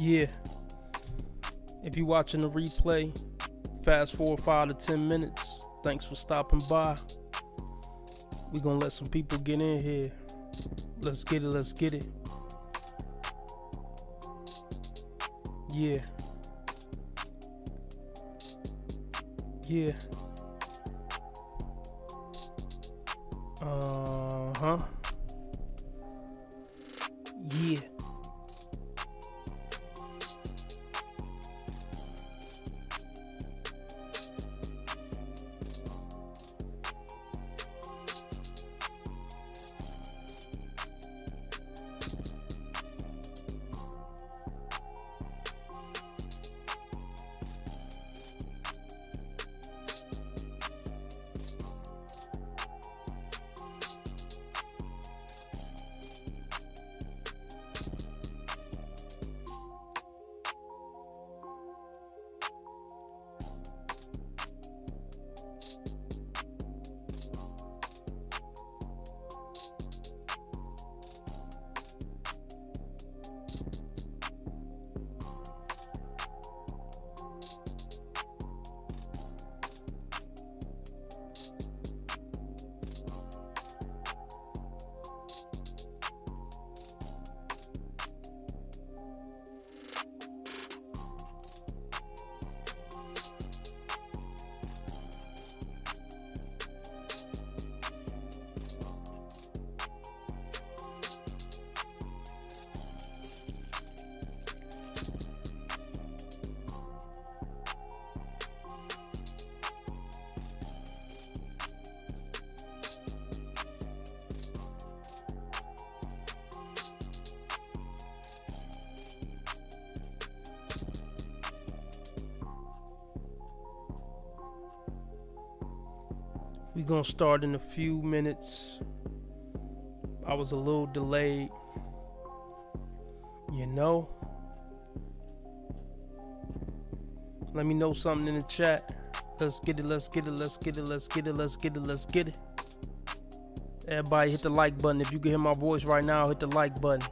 Yeah, if you're watching the replay, fast forward 5 to 10 minutes. Thanks for stopping by. We gonna let some people get in here. Let's get it. Yeah. Uh-huh. Yeah. We gonna start in a few minutes. I was a little delayed, you know. Let me know something in the chat. Let's get it. Everybody hit the like button. If you can hear my voice right now, hit the like button.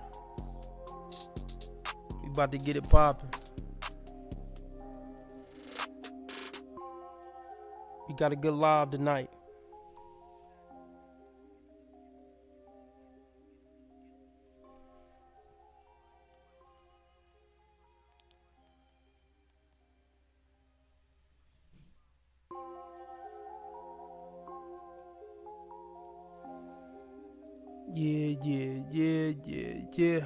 We about to get it popping. We got a good live tonight. Yeah.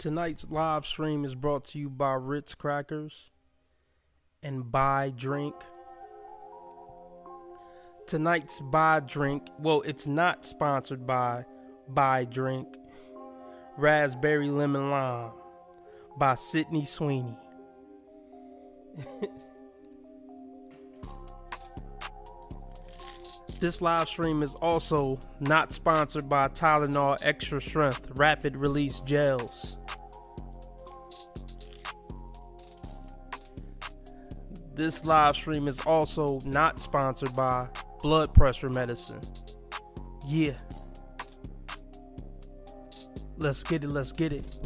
Tonight's live stream is brought to you by Ritz Crackers and Buy Drink. Tonight's Buy Drink, well, it's not sponsored by Buy Drink. Raspberry Lemon Lime by Sydney Sweeney. This live stream is also not sponsored by Tylenol Extra Strength Rapid Release Gels. This live stream is also not sponsored by blood pressure medicine. Yeah. Let's get it, let's get it.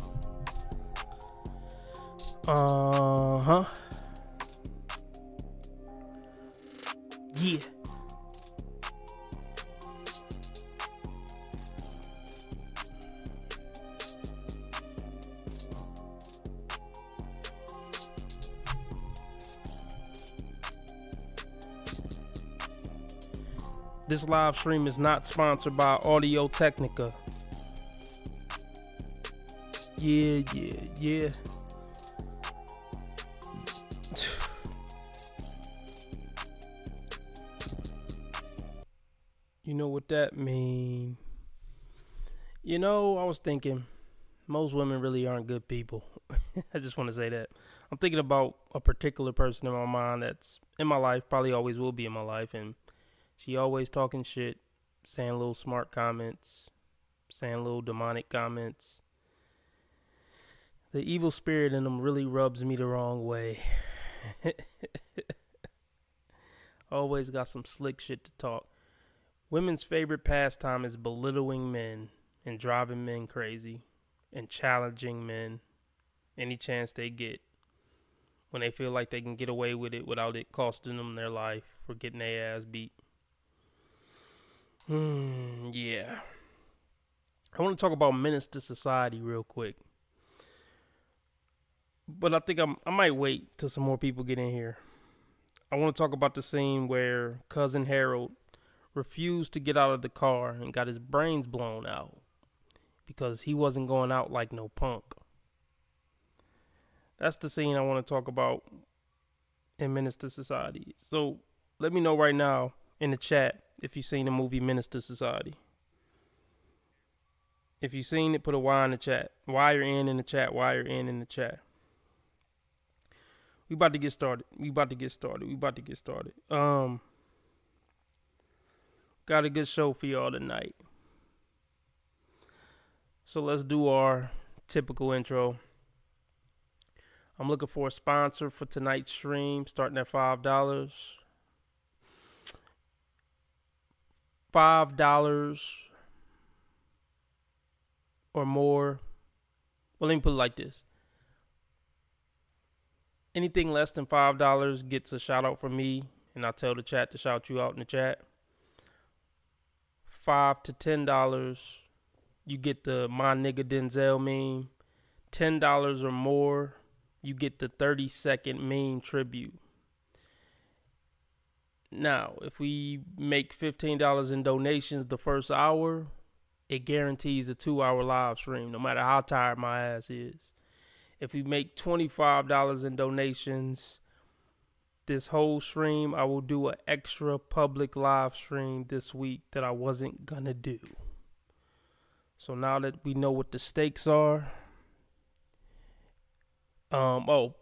Uh-huh. Yeah. This live stream is not sponsored by Audio Technica. Yeah. You know what that mean? You know, I was thinking, most women really aren't good people. I just want to say that. I'm thinking about a particular person in my mind that's in my life, probably always will be in my life, and she always talking shit, saying little smart comments, saying little demonic comments. The evil spirit in them really rubs me the wrong way. Always got some slick shit to talk. Women's favorite pastime is belittling men and driving men crazy and challenging men any chance they get when they feel like they can get away with it without it costing them their life or getting their ass beat. Yeah. I want to talk about menace to society real quick. But I think I might wait till some more people get in here. I want to talk about the scene where Cousin Harold refused to get out of the car and got his brains blown out because he wasn't going out like no punk. That's the scene I want to talk about in Menace to Society. So let me know right now in the chat if you've seen the movie Menace to Society. If you've seen it, put a Y in the chat. Y or N in the chat. Y or N in the chat. We about to get started. Got a good show for y'all tonight. So let's do our typical intro. I'm looking for a sponsor for tonight's stream, starting at $5. $5 or more. Well, let me put it like this. Anything less than $5 gets a shout out from me, and I'll tell the chat to shout you out in the chat. $5 to $10, you get the My Nigga Denzel meme. $10 or more, you get the 30-second meme tribute. Now, if we make $15 in donations the first hour, it guarantees a 2-hour live stream, no matter how tired my ass is. If we make $25 in donations this whole stream, I will do an extra public live stream this week that I wasn't gonna do. So now that we know what the stakes are,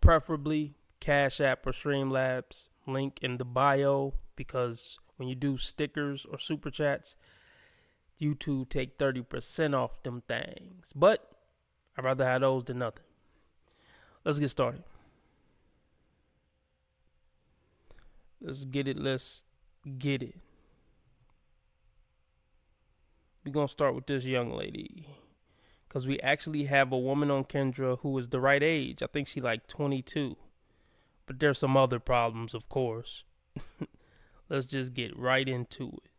preferably Cash App or Streamlabs, link in the bio, because when you do stickers or super chats, YouTube take 30% off them things. But I'd rather have those than nothing. Let's get started. Let's get it. We're going to start with this young lady, because we actually have a woman on Kendra who is the right age. I think she like 22. But there's some other problems, of course. Let's just get right into it.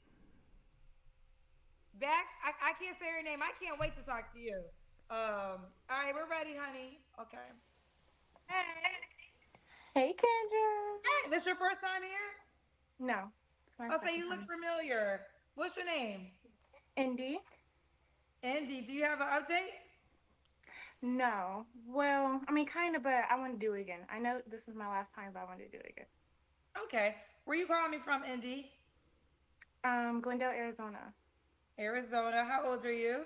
Back, I can't say her name. I can't wait to talk to you. All right, we're ready, honey. Okay. Hey. Hey, Kendra. Hey, this your first time here? No, it's my I'll say second you look time. familiar. What's your name? Andie. Andie, do you have an update? No. Well, I mean, kind of, but I want to do it again. I know this is my last time, but I want to do it again. Okay. Where you calling me from, Indy? Glendale, Arizona. Arizona. How old are you?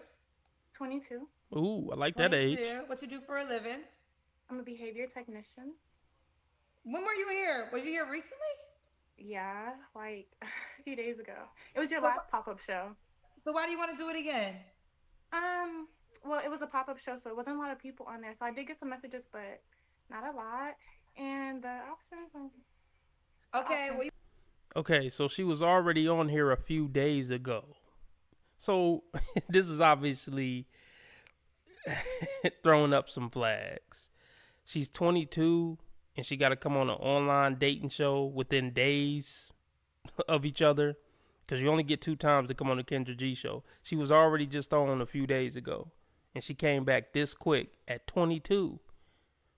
22. Ooh, I like that age. 22. What you do for a living? I'm a behavior technician. When were you here? Was you here recently? Yeah, like a few days ago. It was your So, last pop-up show. so why do you want to do it again? Um, well, it was a pop-up show, so it wasn't a lot of people on there. So I did get some messages, but not a lot. And the Okay. options. Well, you Okay, so she was already on here a few days ago. So this is obviously throwing up some flags. She's 22 and she got to come on an online dating show within days of each other because you only get 2 times to come on the Kendra G show. She was already just on a few days ago and she came back this quick at 22.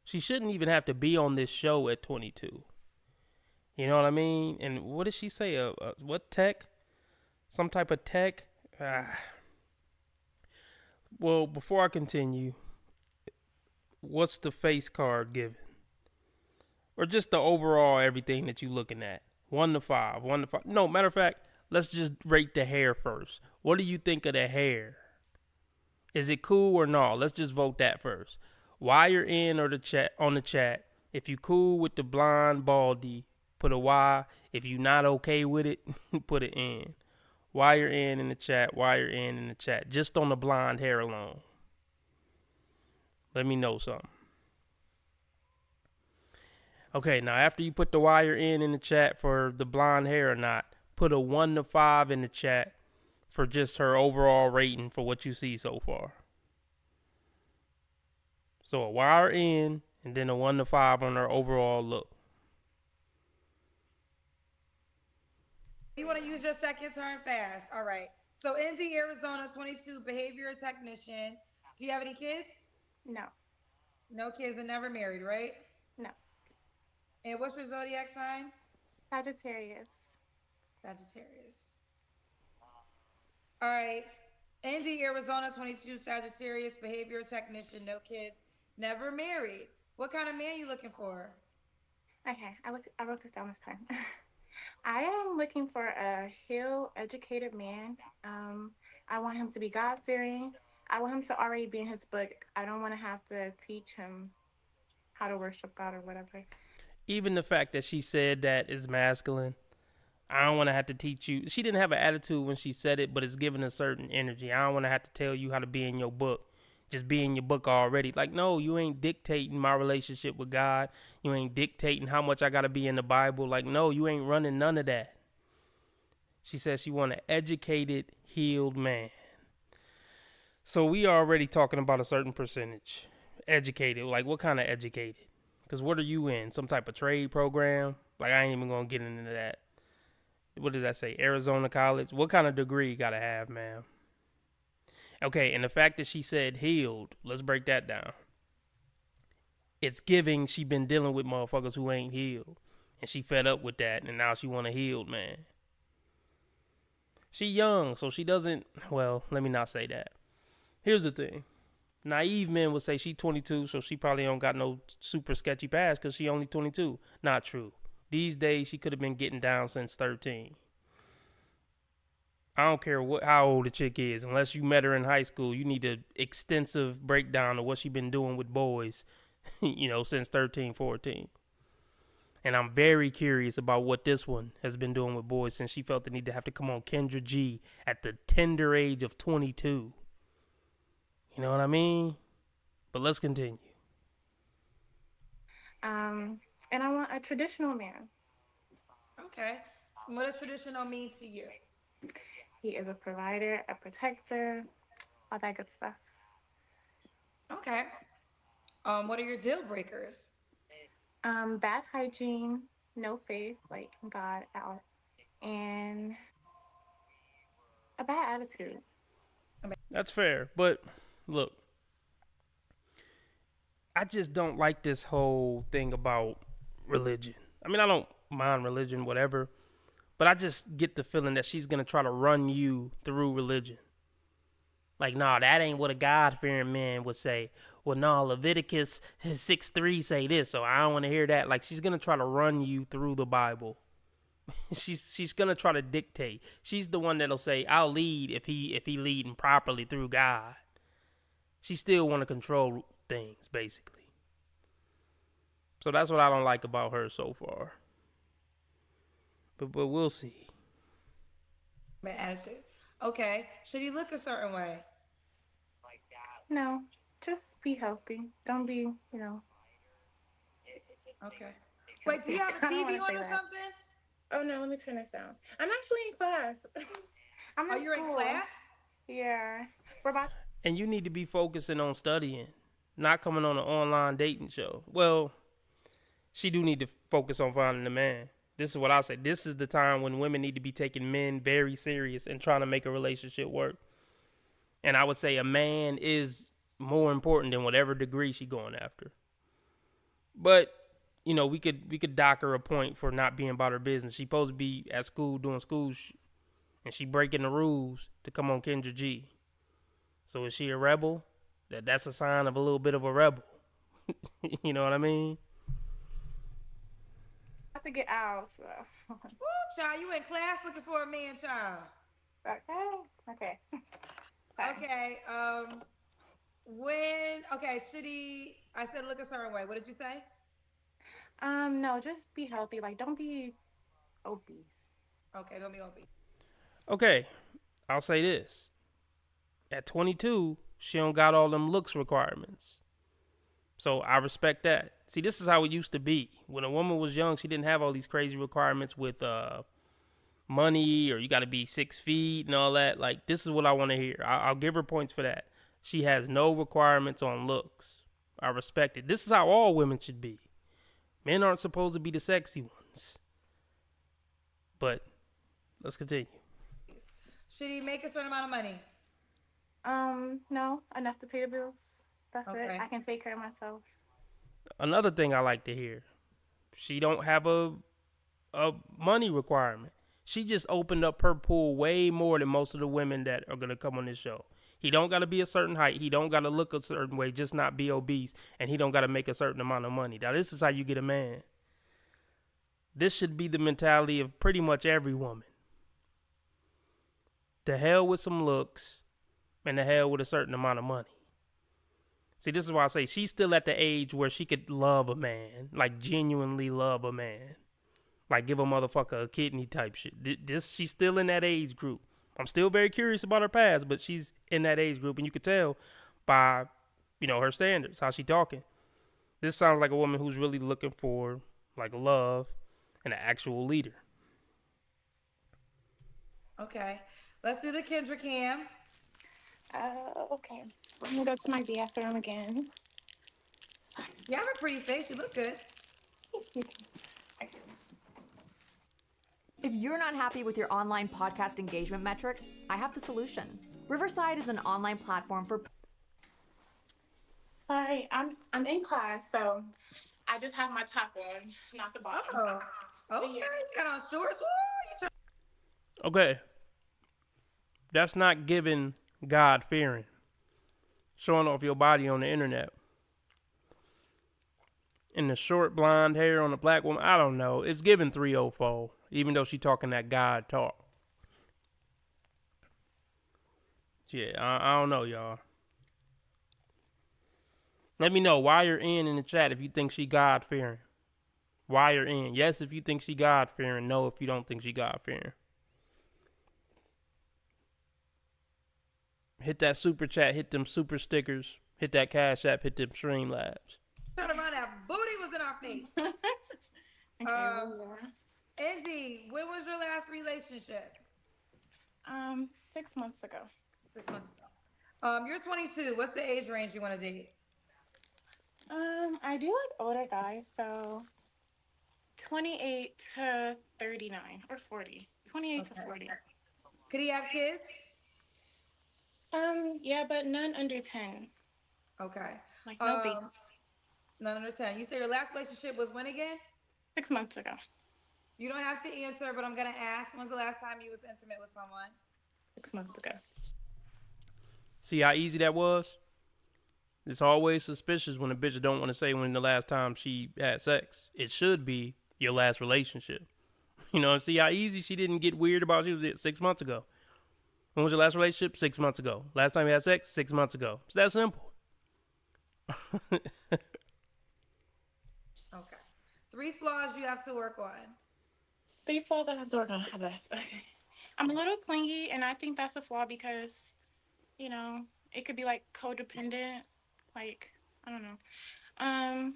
She shouldn't even have to be on this show at 22. You know what I mean? And what did she say? What tech? Some type of tech? Well, before I continue, what's the face card given? Or just the overall everything that you looking at? 1 to 5, 1 to 5. No, matter of fact, let's just rate the hair first. What do you think of the hair? Is it cool or no? Let's just vote that first. Why you're in or the chat on the chat. If you cool with the blonde baldy, put a Y. If you not okay with it, put it in. Why you're in the chat. Why you're in the chat. Just on the blonde hair alone. Let me know something. Okay, now after you put the wire in the chat for the blonde hair or not, put a 1 to 5 in the chat for just her overall rating for what you see so far. So a wire in and then a 1 to 5 on her overall look. want to use your second turn fast. All right. So Indy, Arizona, 22, behavior technician. Do you have any kids? No, No kids and never married, right? no. And what's your zodiac sign? Sagittarius. Sagittarius. All right. Indy, Arizona, 22, Sagittarius, behavior technician, no kids, never married. What kind of man you looking for? Okay, I wrote this down this time. I am looking for a healed, educated man. I want him to be God fearing. I want him to already be in his book. I don't want to have to teach him how to worship God or whatever. Even the fact that she said that is masculine. I don't want to have to teach you. She didn't have an attitude when she said it, but it's giving a certain energy. I don't want to have to tell you how to be in your book. Just be in your book already. Like, no, you ain't dictating my relationship with God. You ain't dictating how much I got to be in the Bible. Like, no, you ain't running none of that. She says she want an educated, healed man. So we already talking about a certain percentage. Educated. Like, what kind of educated? Because what are you in? Some type of trade program? Like, I ain't even going to get into that. What does that say? Arizona College? What kind of degree you got to have, man? Okay, and the fact that she said healed, let's break that down. It's giving she been dealing with motherfuckers who ain't healed. And she fed up with that, and now she want a healed man. She young, so she doesn't, well, let me not say that. Here's the thing. Naive men would say she 22, so she probably don't got no super sketchy past because she only 22. Not true. These days, she could have been getting down since 13. I don't care how old the chick is. Unless you met her in high school, you need an extensive breakdown of what she been doing with boys, since 13, 14. And I'm very curious about what this one has been doing with boys since she felt the need to have to come on Kendra G at the tender age of 22. You know what I mean? But let's continue. And I want a traditional man. Okay. What does traditional mean to you? He is a provider, a protector, all that good stuff. Okay. What are your deal breakers? Bad hygiene, no faith, like God out, and a bad attitude. That's fair. But look, I just don't like this whole thing about religion. I mean, I don't mind religion, whatever. But I just get the feeling that she's going to try to run you through religion. Like, nah, that ain't what a God-fearing man would say. well, no, Leviticus 6:3 say this, so I don't want to hear that. Like, she's gonna try to run you through the Bible. she's gonna try to dictate. She's the one that'll say, "I'll lead if he leading properly through God." She still want to control things, basically. So that's what I don't like about her so far. But we'll see. Attitude. Okay. Should he look a certain way? No, just be healthy. Don't be, you know. Okay. Wait, do you have a I don't TV wanna on say or that. something? Oh no, let me turn this down. I'm actually in class. I'm in You're in school. class? Yeah. We're about And you need to be focusing on studying, not coming on an online dating show. Well, she do need to focus on finding a man. This is what I say. This is the time when women need to be taking men very serious and trying to make a relationship work. And I would say a man is more important than whatever degree she going after. But, you know, we could dock her a point for not being about her business. She supposed to be at school doing school and she breaking the rules to come on Kendra G. So is she a rebel? That's a sign of a little bit of a rebel. You know what I mean? to get out. So. Woo, child, you in class looking for a man, child. Okay. Okay. Should he? I said look a certain way. What did you say? No, just be healthy. Like, don't be obese. Okay, don't be obese. Okay, I'll say this. At 22, she don't got all them looks requirements. So I respect that. See, this is how it used to be. When a woman was young, she didn't have all these crazy requirements with money or you got to be 6 feet and all that. Like, this is what I want to hear. I'll give her points for that. She has no requirements on looks. I respect it. This is how all women should be. Men aren't supposed to be the sexy ones. But let's continue. Should he make a certain amount of money? No, enough to pay the bills. That's Okay. it. I can take care of myself. Another thing I like to hear. She don't have a money requirement. She just opened up her pool way more than most of the women that are going to come on this show. He don't got to be a certain height. He don't got to look a certain way, just not be obese. And he don't got to make a certain amount of money. Now, this is how you get a man. This should be the mentality of pretty much every woman. The hell with some looks and the hell with a certain amount of money. See, this is why I say she's still at the age where she could love a man, like genuinely love a man. Like give a motherfucker a kidney type shit. She's still in that age group. I'm still very curious about her past, but she's in that age group, and you could tell by, her standards, how she talking. This sounds like a woman who's really looking for like love and an actual leader. Okay, let's do the Kendra cam. Okay. I'm gonna go to my bathroom again. Sorry. You have a pretty face. You look good. If you're not happy with your online podcast engagement metrics, I have the solution. Riverside is an online platform for... Sorry, I'm in class, so I just have my top on, not the bottom. Oh, okay. You got on shorts. Okay. That's not giving God fearing. Showing off your body on the internet. And the short blonde hair on a black woman, I don't know. It's giving 304, even though she talking that God talk. Yeah, I don't know, y'all. Let me know why you're in the chat if you think she God fearing. Why you're in. Yes, if you think she God fearing. No, if you don't think she God fearing. Hit that super chat. Hit them super stickers. Hit that Cash App. Hit them Streamlabs. Turn around, that booty was in our face. Andie, when was your last relationship? 6 months ago. 6 months ago. You're 22. What's the age range you want to date? I do like older guys, so 28 to 39 or 40. 28 to 40. Could he have kids? Yeah, but none under 10. Okay. Like no babies. None under 10. You say your last relationship was when again? 6 months ago. You don't have to answer, but I'm going to ask. When's the last time you was intimate with someone? 6 months ago. See how easy that was? It's always suspicious when a bitch don't want to say when the last time she had sex. It should be your last relationship. You know, see how easy she didn't get weird about. She was 6 months ago. When was your last relationship? 6 months ago. Last time you had sex? 6 months ago. It's that simple. Okay. 3 flaws you have to work on. 3 flaws I have to work on. How this? Okay. I'm a little clingy, and I think that's a flaw because, you know, it could be like codependent. Like, I don't know. Um,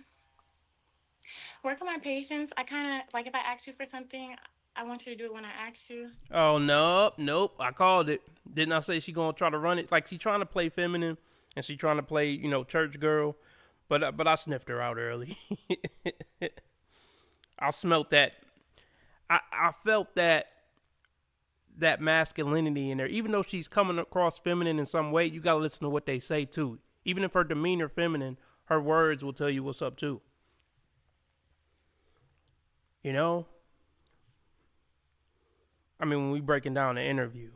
Work on my patience. I kind of like if I ask you for something, I want you to do it when I ask you. Oh, nope. I called it. Didn't I say she gonna try to run it? Like she trying to play feminine and she trying to play, church girl. But I sniffed her out early. I smelt that. I felt that masculinity in there. Even though she's coming across feminine in some way, you gotta listen to what they say too. Even if her demeanor feminine, her words will tell you what's up too. You know? I mean, when we breaking down the interview,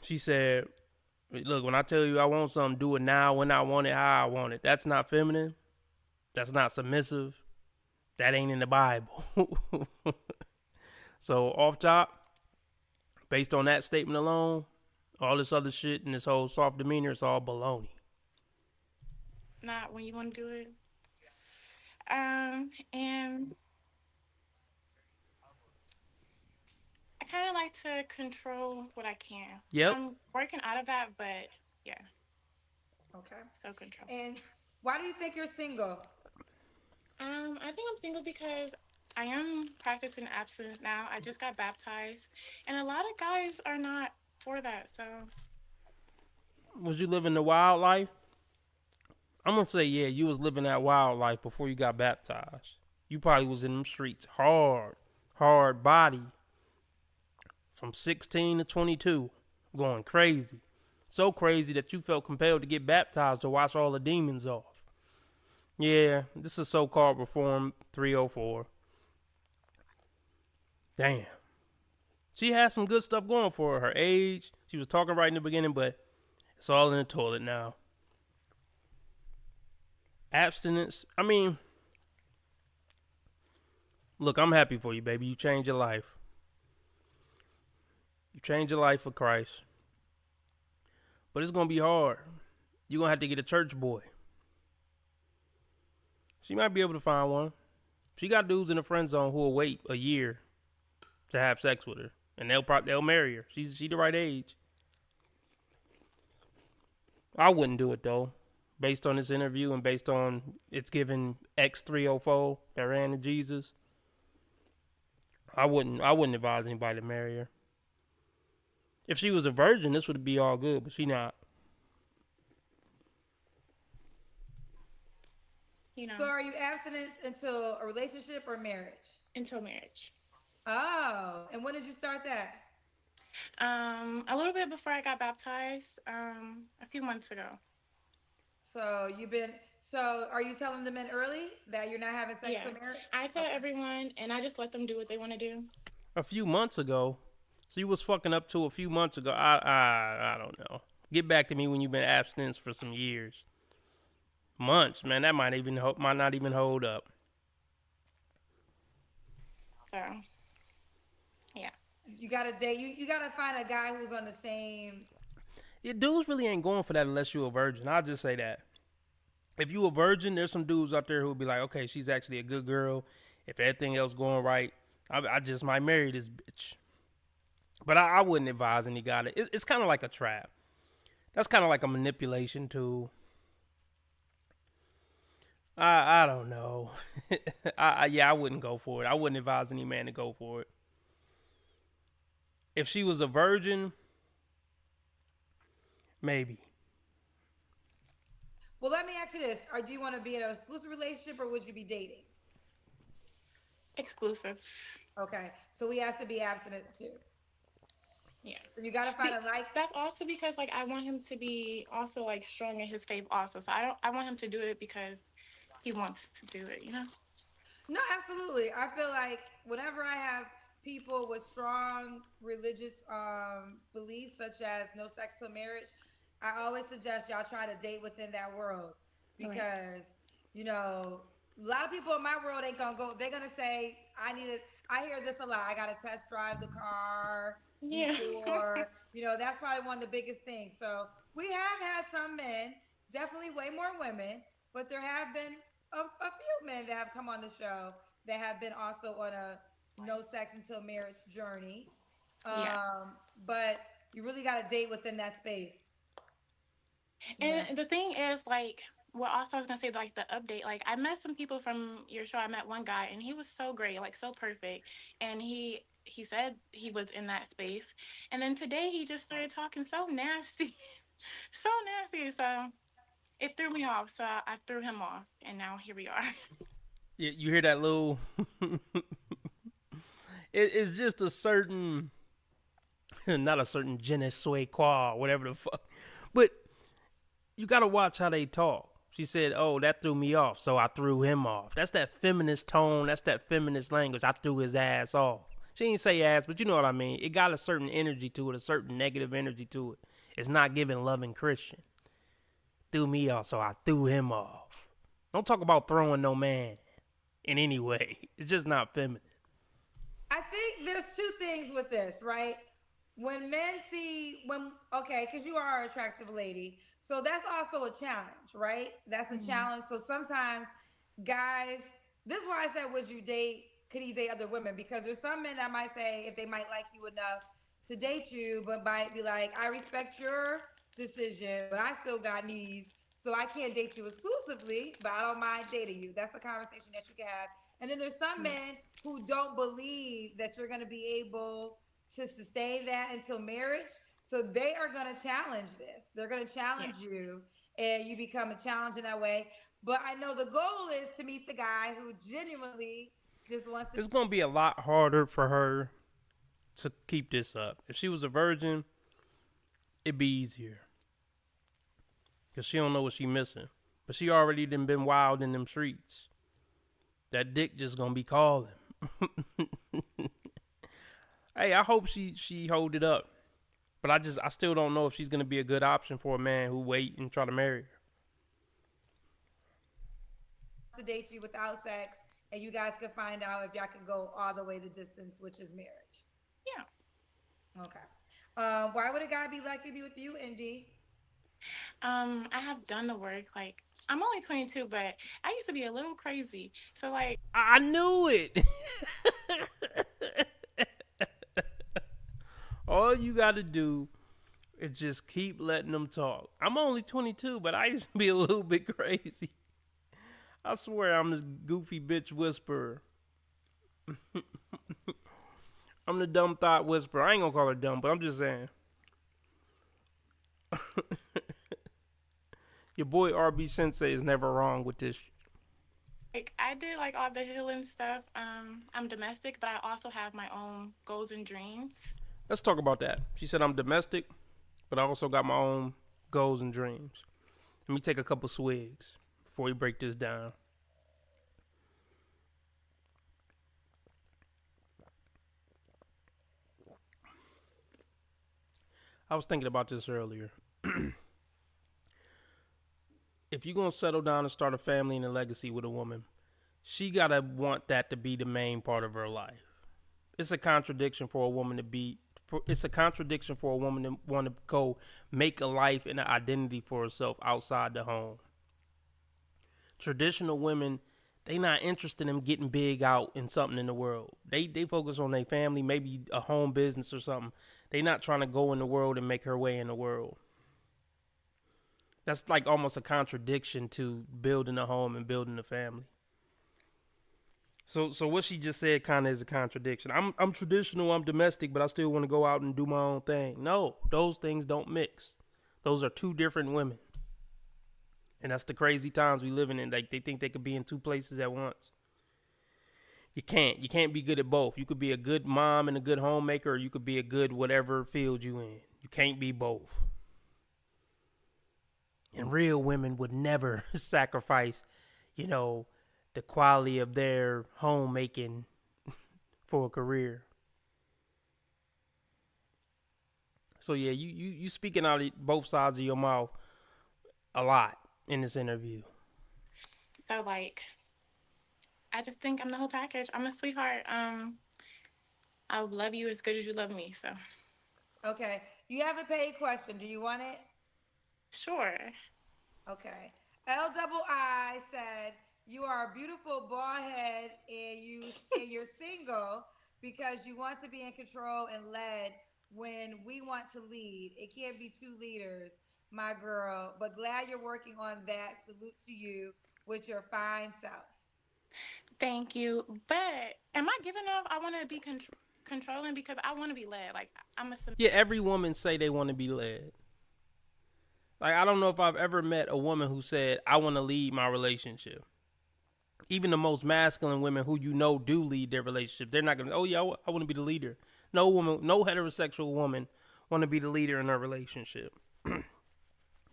she said, look, when I tell you I want something, do it now, when I want it, how I want it. That's not feminine. That's not submissive. That ain't in the Bible. So off top, based on that statement alone, all this other shit and this whole soft demeanor, it's all baloney. Not when you want to do it. And I kind of like to control what I can. Yep. I'm working out of that, but yeah. Okay. So control. And why do you think you're single? I think I'm single because I am practicing abstinence now. I just got baptized, and a lot of guys are not for that. So, Was you living the wild life? I'm gonna say yeah, you was living that wild life before you got baptized. You probably was in them streets hard body, from 16 to 22, going crazy. So crazy that you felt compelled to get baptized to wash all the demons off. Yeah, this is so-called Reform 304. Damn. She had some good stuff going for her. Her age, she was talking right in the beginning, but it's all in the toilet now. Abstinence, I mean, look, I'm happy for you, baby. You changed your life. You changed your life for Christ. But it's going to be hard. You're going to have to get a church boy. She might be able to find one. She got dudes in the friend zone who will wait a year to have sex with her, and they'll marry her. She's the right age. I wouldn't do it though, based on this interview and based on it's given X304 that ran to Jesus. I wouldn't advise anybody to marry her. If she was a virgin, this would be all good, but she not. So are you abstinent until a relationship or marriage? Until marriage. Oh, and when did you start that? A little bit before I got baptized, a few months ago. So are you telling the men early that you're not having sex for marriage? I tell everyone, and I just let them do what they want to do. A few months ago, so you was fucking up to a few months ago. I don't know. Get back to me when you've been abstinent for some years. Months, man, that might not even hold up. So, yeah. You gotta date. You gotta find a guy who's on the same. Yeah, dudes really ain't going for that unless you're a virgin. I'll just say that. If you a virgin, there's some dudes out there who'll be like, okay, she's actually a good girl. If everything else going right, I just might marry this bitch. But I wouldn't advise any guy. It's kind of like a trap. That's kind of like a manipulation tool. I don't know. I wouldn't go for it. I wouldn't advise any man to go for it. If she was a virgin, maybe. Well, let me ask you this: do you want to be in an exclusive relationship, or would you be dating? Exclusive. Okay, so we have to be abstinent too. Yeah. So you gotta find a like. That's also because like I want him to be also like strong in his faith also. So I want him to do it because he wants to do it, you know? No, absolutely. I feel like whenever I have people with strong religious beliefs, such as no sex till marriage, I always suggest y'all try to date within that world Right. because, you know, a lot of people in my world ain't gonna go. They're gonna say, "I need it." I hear this a lot. I gotta test drive the car Yeah. before. You know, that's probably one of the biggest things. So we have had some men, definitely way more women, but there have been a few men that have come on the show that have been also on a no sex until marriage journey. Yeah. But you really got to date within that space. Yeah. And the thing is, like, what also I was gonna say, like the update. Like, I met some people from your show. I met one guy, and he was so great, like so perfect. And he said he was in that space. And then today he just started talking so nasty, so nasty. So it threw me off. So I threw him off, and now here we are. You hear that little? It's just a certain, not a certain je ne sais quoi, whatever the fuck. But you gotta watch how they talk. She said, "Oh, that threw me off, so I threw him off." That's that feminist tone. That's that feminist language. I threw his ass off. She didn't say ass, but you know what I mean. It got a certain energy to it, a certain negative energy to it. It's not giving loving Christian. Threw me off, so I threw him off. Don't talk about throwing no man in any way. It's just not feminine. I think there's two things with this, right? When men see okay, because you are an attractive lady, so that's also a challenge, right? That's a Mhm. challenge. So sometimes guys, this is why I said, would you date? Could he date other women? Because there's some men that might say if they might like you enough to date you, but might be like, I respect your decision, but I still got needs, so I can't date you exclusively, but I don't mind dating you. That's a conversation that you can have. And then there's some Yeah. men who don't believe that you're going to be able to sustain that until marriage. So they are going to challenge this. They're going to Yeah. challenge you and you become a challenge in that way. But I know the goal is to meet the guy who genuinely just wants to. It's gonna be a lot harder for her to keep this up. If she was a virgin, it'd be easier. Cause she don't know what she missing. But she already done been wild in them streets. That dick just gonna be calling. Hey, I hope she hold it up. But I still don't know if she's gonna be a good option for a man who wait and try to marry her. To date you without sex, and you guys can find out if y'all can go all the way the distance, which is marriage. Yeah. Okay. Why would a guy be lucky to be with you, Indy? I have done the work. Like, I'm only 22, but I used to be a little crazy. So like, I knew it. All you gotta do is just keep letting them talk. I'm only 22, but I used to be a little bit crazy. I swear I'm this goofy bitch whisperer. I'm the dumb thought whisperer. I ain't gonna call her dumb, but I'm just saying. Your boy RB Sensei is never wrong with this. I did like all the healing stuff. I'm domestic, but I also have my own goals and dreams. Let's talk about that. She said I'm domestic, but I also got my own goals and dreams. Let me take a couple swigs before we break this down. I was thinking about this earlier. If you're gonna settle down and start a family and a legacy with a woman, she gotta want that to be the main part of her life. It's a contradiction for a woman to be. It's a contradiction for a woman to want to go make a life and an identity for herself outside the home. Traditional women, they not interested in getting big out in something in the world. They focus on their family, maybe a home business or something. They not trying to go in the world and make her way in the world. That's like almost a contradiction to building a home and building a family. So what she just said kind of is a contradiction. I'm traditional, I'm domestic, but I still want to go out and do my own thing. No, those things don't mix. Those are two different women. And that's the crazy times we living in. Like they think they could be in two places at once. You can't. You can't be good at both. You could be a good mom and a good homemaker, or you could be a good whatever field you in. You can't be both. And real women would never sacrifice, the quality of their homemaking for a career. So yeah, you speaking out of both sides of your mouth a lot in this interview. So like, I just think I'm the whole package. I'm a sweetheart. I love you as good as you love me. So Okay. You have a paid question. Do you want it? sure. Okay. LII said you are a beautiful bald head and you're single because you want to be in control and led when we want to lead. It can't be two leaders, my girl. But glad you're working on that. Salute to you with your fine self. Thank you. But am I giving off? I want to be controlling because I want to be led. Like I'm a. Yeah, every woman say they want to be led. Like, I don't know if I've ever met a woman who said, I want to lead my relationship. Even the most masculine women who you know do lead their relationship, they're not going to, oh, yeah, I want to be the leader. No woman, no heterosexual woman want to be the leader in their relationship.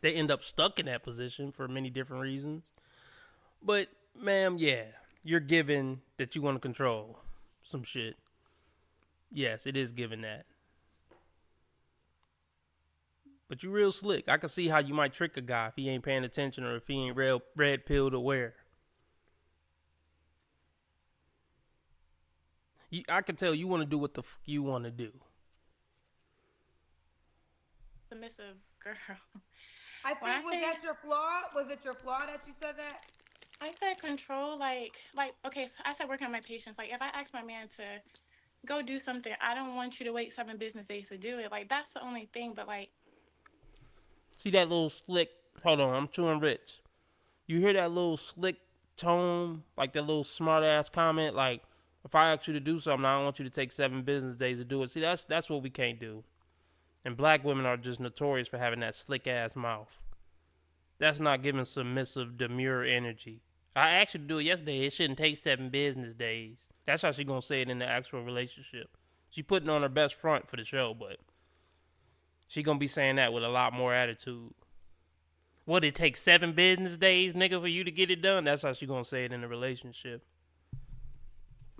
They end up stuck in that position for many different reasons. But, ma'am, yeah, you're given that you want to control some shit. Yes, it is given that. But you real slick. I can see how you might trick a guy if he ain't paying attention or if he ain't red pilled aware. I can tell you want to do what the fuck you want to do. Submissive girl. I think, was that your flaw? Was it your flaw that you said that? I said control, like okay. So I said working on my patience. Like if I ask my man to go do something, I don't want you to wait 7 business days to do it. Like that's the only thing. But like, see that little slick? Hold on, I'm chewing rich. You hear that little slick tone, like that little smart ass comment, like if I ask you to do something, I don't want you to take 7 business days to do it. See, that's what we can't do. And black women are just notorious for having that slick ass mouth. That's not giving submissive, demure energy. I asked you to do it yesterday. It shouldn't take 7 business days. That's how she gonna say it in the actual relationship. She putting on her best front for the show, but she gonna be saying that with a lot more attitude. What, it takes 7 business days, nigga, for you to get it done? That's how she gonna say it in the relationship.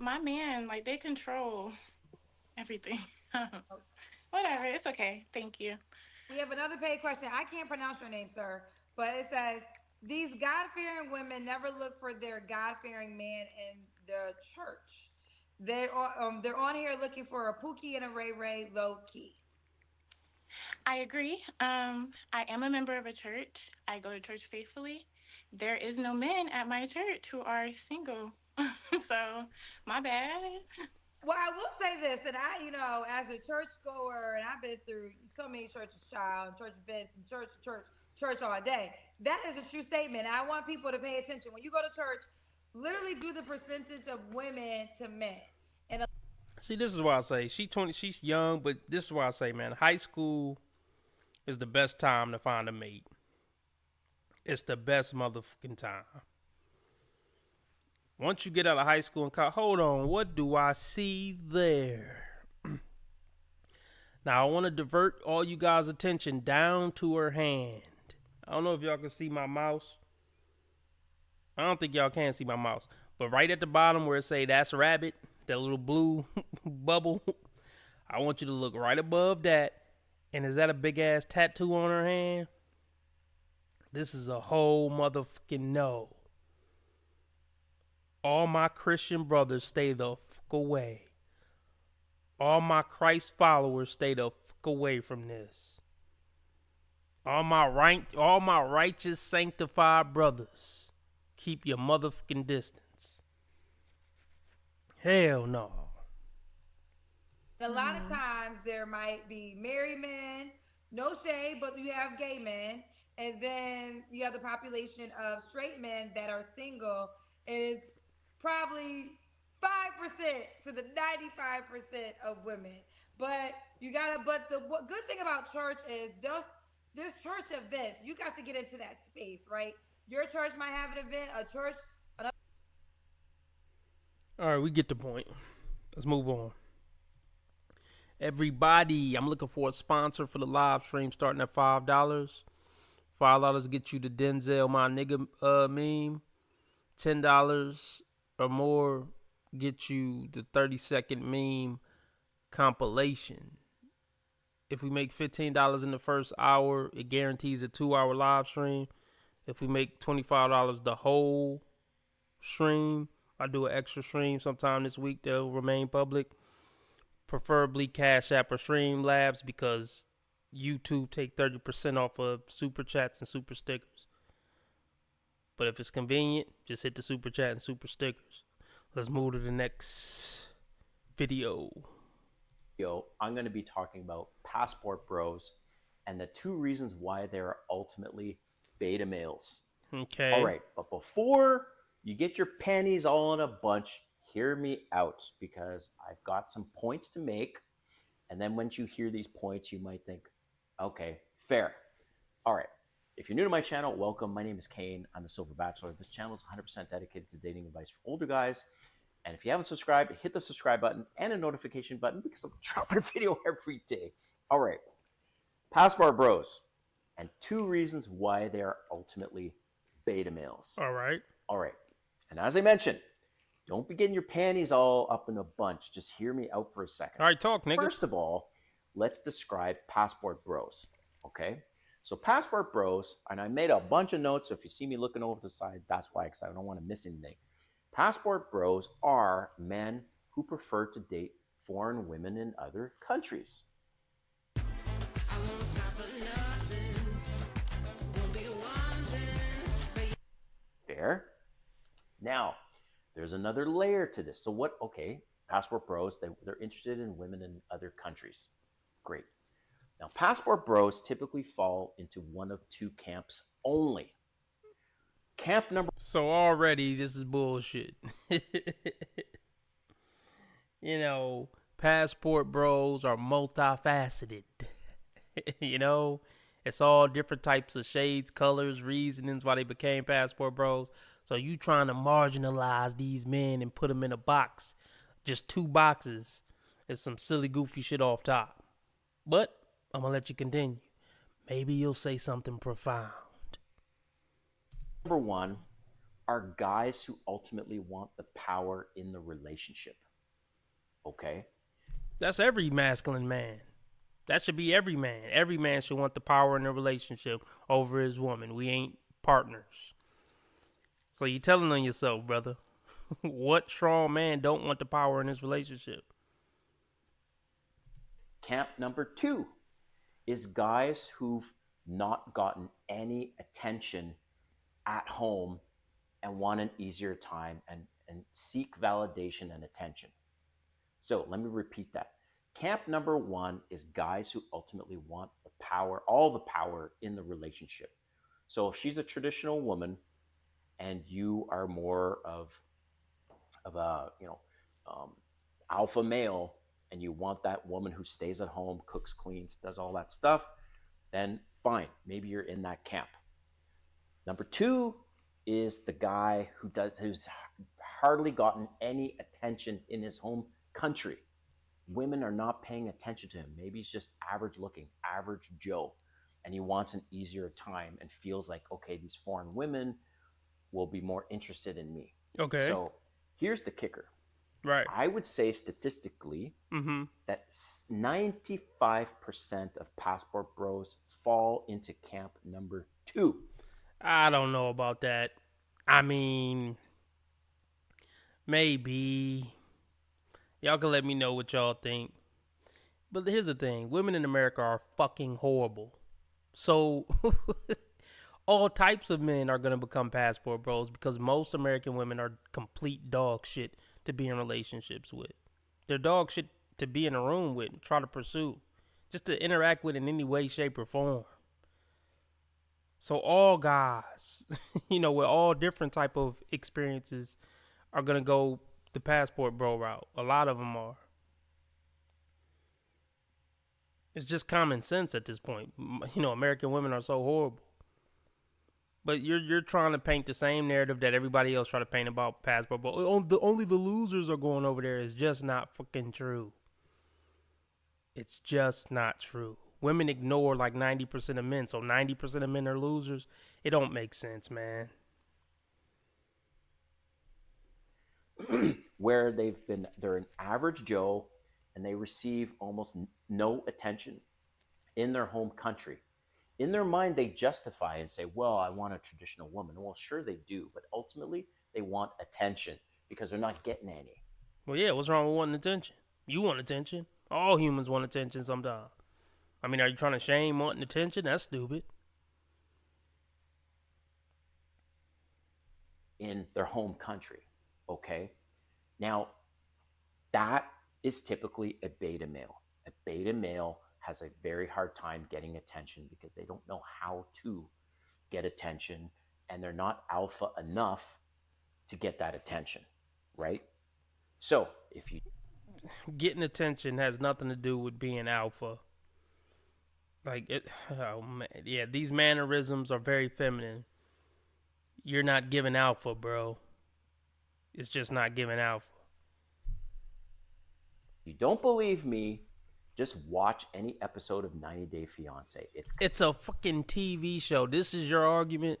my man, like they control everything. Whatever, it's okay. Thank you. We have another paid question. I can't pronounce your name, sir, but it says these God-fearing women never look for their God-fearing man in the church. They're on here looking for a Pookie and a Ray Ray low key. I agree. I am a member of a church. I go to church faithfully. There is no men at my church who are single. So, my bad. Well, I will say this, and I, as a church goer, and I've been through so many churches, child, church events, and church all day. That is a true statement. And I want people to pay attention. When you go to church, literally do the percentage of women to men. And see, this is why I say she's young, but this is why I say, man, high school is the best time to find a mate. It's the best motherfucking time. Once you get out of high school and college, hold on, what do I see there? Now, I want to divert all you guys' attention down to her hand. I don't know if y'all can see my mouse. I don't think y'all can see my mouse. But right at the bottom where it say, that's rabbit, that little blue bubble, I want you to look right above that. And is that a big ass tattoo on her hand? This is a whole motherfucking no. All my Christian brothers, stay the fuck away. All my Christ followers, stay the fuck away from this. All my righteous, sanctified brothers, keep your motherfucking distance. Hell no. a lot of times there might be married men, no shade, but you have gay men, and then you have the population of straight men that are single, and it's probably 5% to the 95% of women. But the good thing about church is just there's church events. You got to get into that space, right? Your church might have an event, All right, we get the point. Let's move on. Everybody, I'm looking for a sponsor for the live stream starting at $5. $5 get you the Denzel my nigga meme. $10 or more get you the 30-second meme compilation. If we make $15 in the first hour, it guarantees a 2-hour live stream. If we make $25 the whole stream, I do an extra stream sometime this week that'll remain public. Preferably Cash App or Streamlabs because YouTube take 30% off of super chats and super stickers. But if it's convenient, just hit the super chat and super stickers. Let's move to the next video. I'm going to be talking about passport bros and the 2 reasons why they're ultimately beta males. Okay. All right, but before you get your panties all in a bunch, hear me out because I've got some points to make. And then once you hear these points, you might think, okay, fair. All right. If you're new to my channel, welcome. My name is Kane. I'm the Silver Bachelor. This channel is 100% dedicated to dating advice for older guys. And if you haven't subscribed, hit the subscribe button and a notification button because I'm dropping a video every day. All right. Passport bros and 2 reasons why they are ultimately beta males. All right. All right. And as I mentioned, don't be getting your panties all up in a bunch. Just hear me out for a second. All right, talk, nigga. First of all, let's describe passport bros. Okay? So passport bros, and I made a bunch of notes. So if you see me looking over to the side, that's why, because I don't want to miss anything. Passport bros are men who prefer to date foreign women in other countries. Fair. Now, there's another layer to this. So what, okay, passport bros, they're interested in women in other countries. Great. Now, passport bros typically fall into one of 2 camps only. Camp number... So already, this is bullshit. You know, passport bros are multifaceted. You know, it's all different types of shades, colors, reasonings why they became passport bros. So you trying to marginalize these men and put them in a box, just 2 boxes, is some silly, goofy shit off top. But I'm going to let you continue. Maybe you'll say something profound. Number 1 are guys who ultimately want the power in the relationship. Okay? That's every masculine man. That should be every man. Every man should want the power in a relationship over his woman. We ain't partners. So you telling on yourself, brother. What strong man don't want the power in his relationship? Camp number 2 is guys who've not gotten any attention at home and want an easier time and seek validation and attention. So let me repeat that. Camp number 1 is guys who ultimately want the power, all the power in the relationship. So if she's a traditional woman and you are more of a, alpha male, and you want that woman who stays at home, cooks, cleans, does all that stuff, then fine. Maybe you're in that camp. Number 2 is the guy who's hardly gotten any attention in his home country. Women are not paying attention to him. Maybe he's just average looking, average Joe, and he wants an easier time and feels like, okay, these foreign women will be more interested in me. Okay. So here's the kicker. Right. I would say statistically that 95% of passport bros fall into camp number 2. I don't know about that. I mean, maybe. Y'all can let me know what y'all think. But here's the thing. Women in America are fucking horrible. So all types of men are going to become passport bros because most American women are complete dog shit to be in relationships with. They're dog shit to be in a room with and try to pursue. Just to interact with in any way, shape, or form. So all guys, with all different type of experiences are going to go the passport bro route. A lot of them are. It's just common sense at this point. American women are so horrible. But you're trying to paint the same narrative that everybody else try to paint about passport bro. Only the losers are going over there. It's just not fucking true. It's just not true. Women ignore like 90% of men, so 90% of men are losers. It don't make sense, man. Where they're an average Joe and they receive almost no attention in their home country. In their mind, they justify and say, well, I want a traditional woman. Well, sure they do, but ultimately they want attention because they're not getting any. Well, yeah, what's wrong with wanting attention? You want attention. All humans want attention sometimes. I mean, are you trying to shame wanting attention? That's stupid. In their home country, okay? Now, that is typically a beta male. A beta male has a very hard time getting attention because they don't know how to get attention, and they're not alpha enough to get that attention, right? So if you Getting attention has nothing to do with being alpha. Like it, oh man, yeah, these mannerisms are very feminine. You're not giving alpha, bro. It's just not giving alpha. you don't believe me, just watch any episode of 90 Day Fiancé. It's a fucking TV show. This is your argument.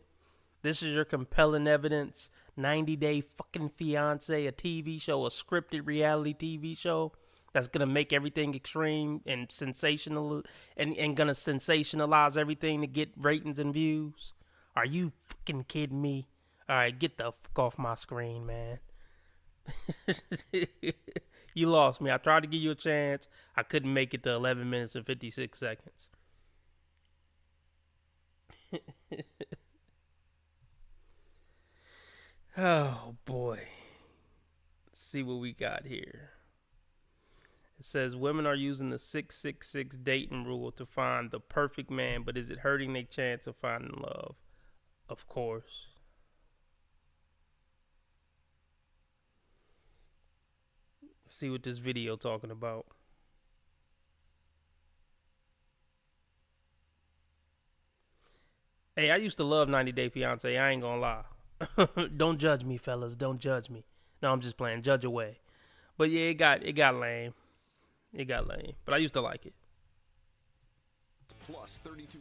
This is your compelling evidence. 90 Day fucking Fiancé, a TV show, a scripted reality TV show that's gonna make everything extreme and sensational and gonna sensationalize everything to get ratings and views. Are you fucking kidding me? All right, get the fuck off my screen, man. You lost me. I tried to give you a chance. I couldn't make it to 11 minutes and 56 seconds. Oh, boy. Let's see what we got here. It says women are using the 666 dating rule to find the perfect man, but is it hurting their chance of finding love? Of course. Let's see what this video talking about. Hey, I used to love 90 Day Fiancé. I ain't gonna lie. Don't judge me, fellas. Don't judge me. No, I'm just playing. Judge away. But yeah, it got lame. It got lame. But I used to like it. Plus 32.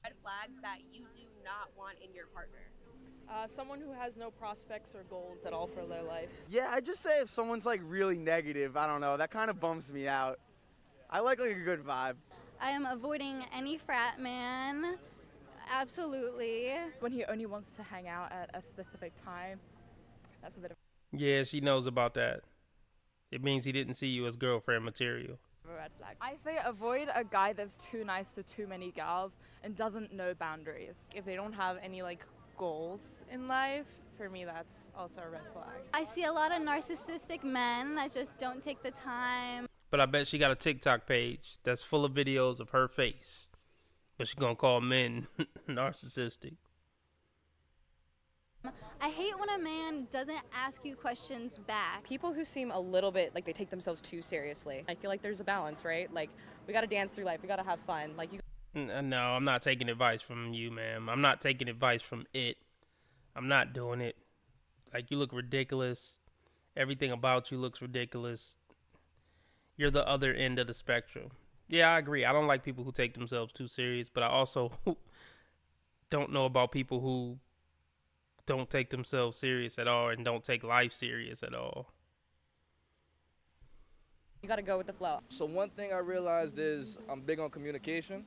Red flags that you do not want in your partner. Someone who has no prospects or goals at all for their life. Yeah, I just say if someone's like really negative, I don't know, that kind of bums me out. I like a good vibe. I am avoiding any frat man. Absolutely. When he only wants to hang out at a specific time, that's a bit of Yeah, she knows about that. It means he didn't see you as girlfriend material. a red flag. I say avoid a guy that's too nice to too many gals and doesn't know boundaries. If they don't have any like goals in life, for me that's also a red flag. I see a lot of narcissistic men that just don't take the time. But I bet she got a TikTok page that's full of videos of her face. But she's gonna call men narcissistic. I hate when a man doesn't ask you questions back. People who seem a little bit like they take themselves too seriously. I feel like there's a balance, right? Like, we gotta dance through life, we gotta have fun. Like, you. No, I'm not taking advice from you, ma'am. I'm not taking advice from it. I'm not doing it. Like, you look ridiculous. Everything about you looks ridiculous. You're the other end of the spectrum. Yeah, I agree. I don't like people who take themselves too serious, but I also don't know about people who don't take themselves serious at all and don't take life serious at all. You gotta go with the flow. So one thing I realized is I'm big on communication.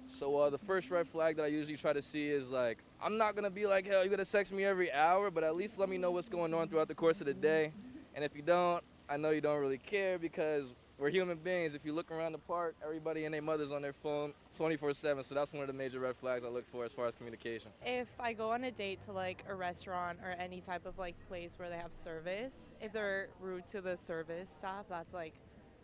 So the first red flag that I usually try to see is like, I'm not gonna be like, hell, you're gonna text me every hour, but at least let me know what's going on throughout the course of the day. And if you don't, I know you don't really care because we're human beings. If you look around the park, everybody and their mother's on their phone 24/7. So that's one of the major red flags I look for as far as communication. If I go on a date to like a restaurant or any type of like place where they have service, if they're rude to the service staff, that's like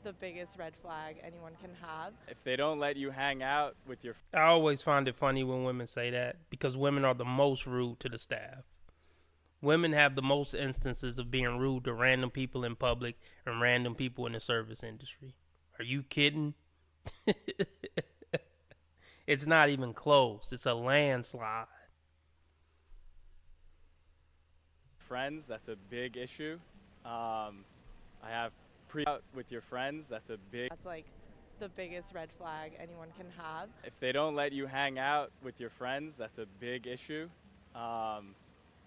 the biggest red flag anyone can have. If they don't let you hang out with your... I always find it funny when women say that because women are the most rude to the staff. Women have the most instances of being rude to random people in public and random people in the service industry. Are you kidding? It's not even close. It's a landslide. Friends, that's a big issue. I have out with your friends, that's a big... That's like the biggest red flag anyone can have. If they don't let you hang out with your friends, that's a big issue. I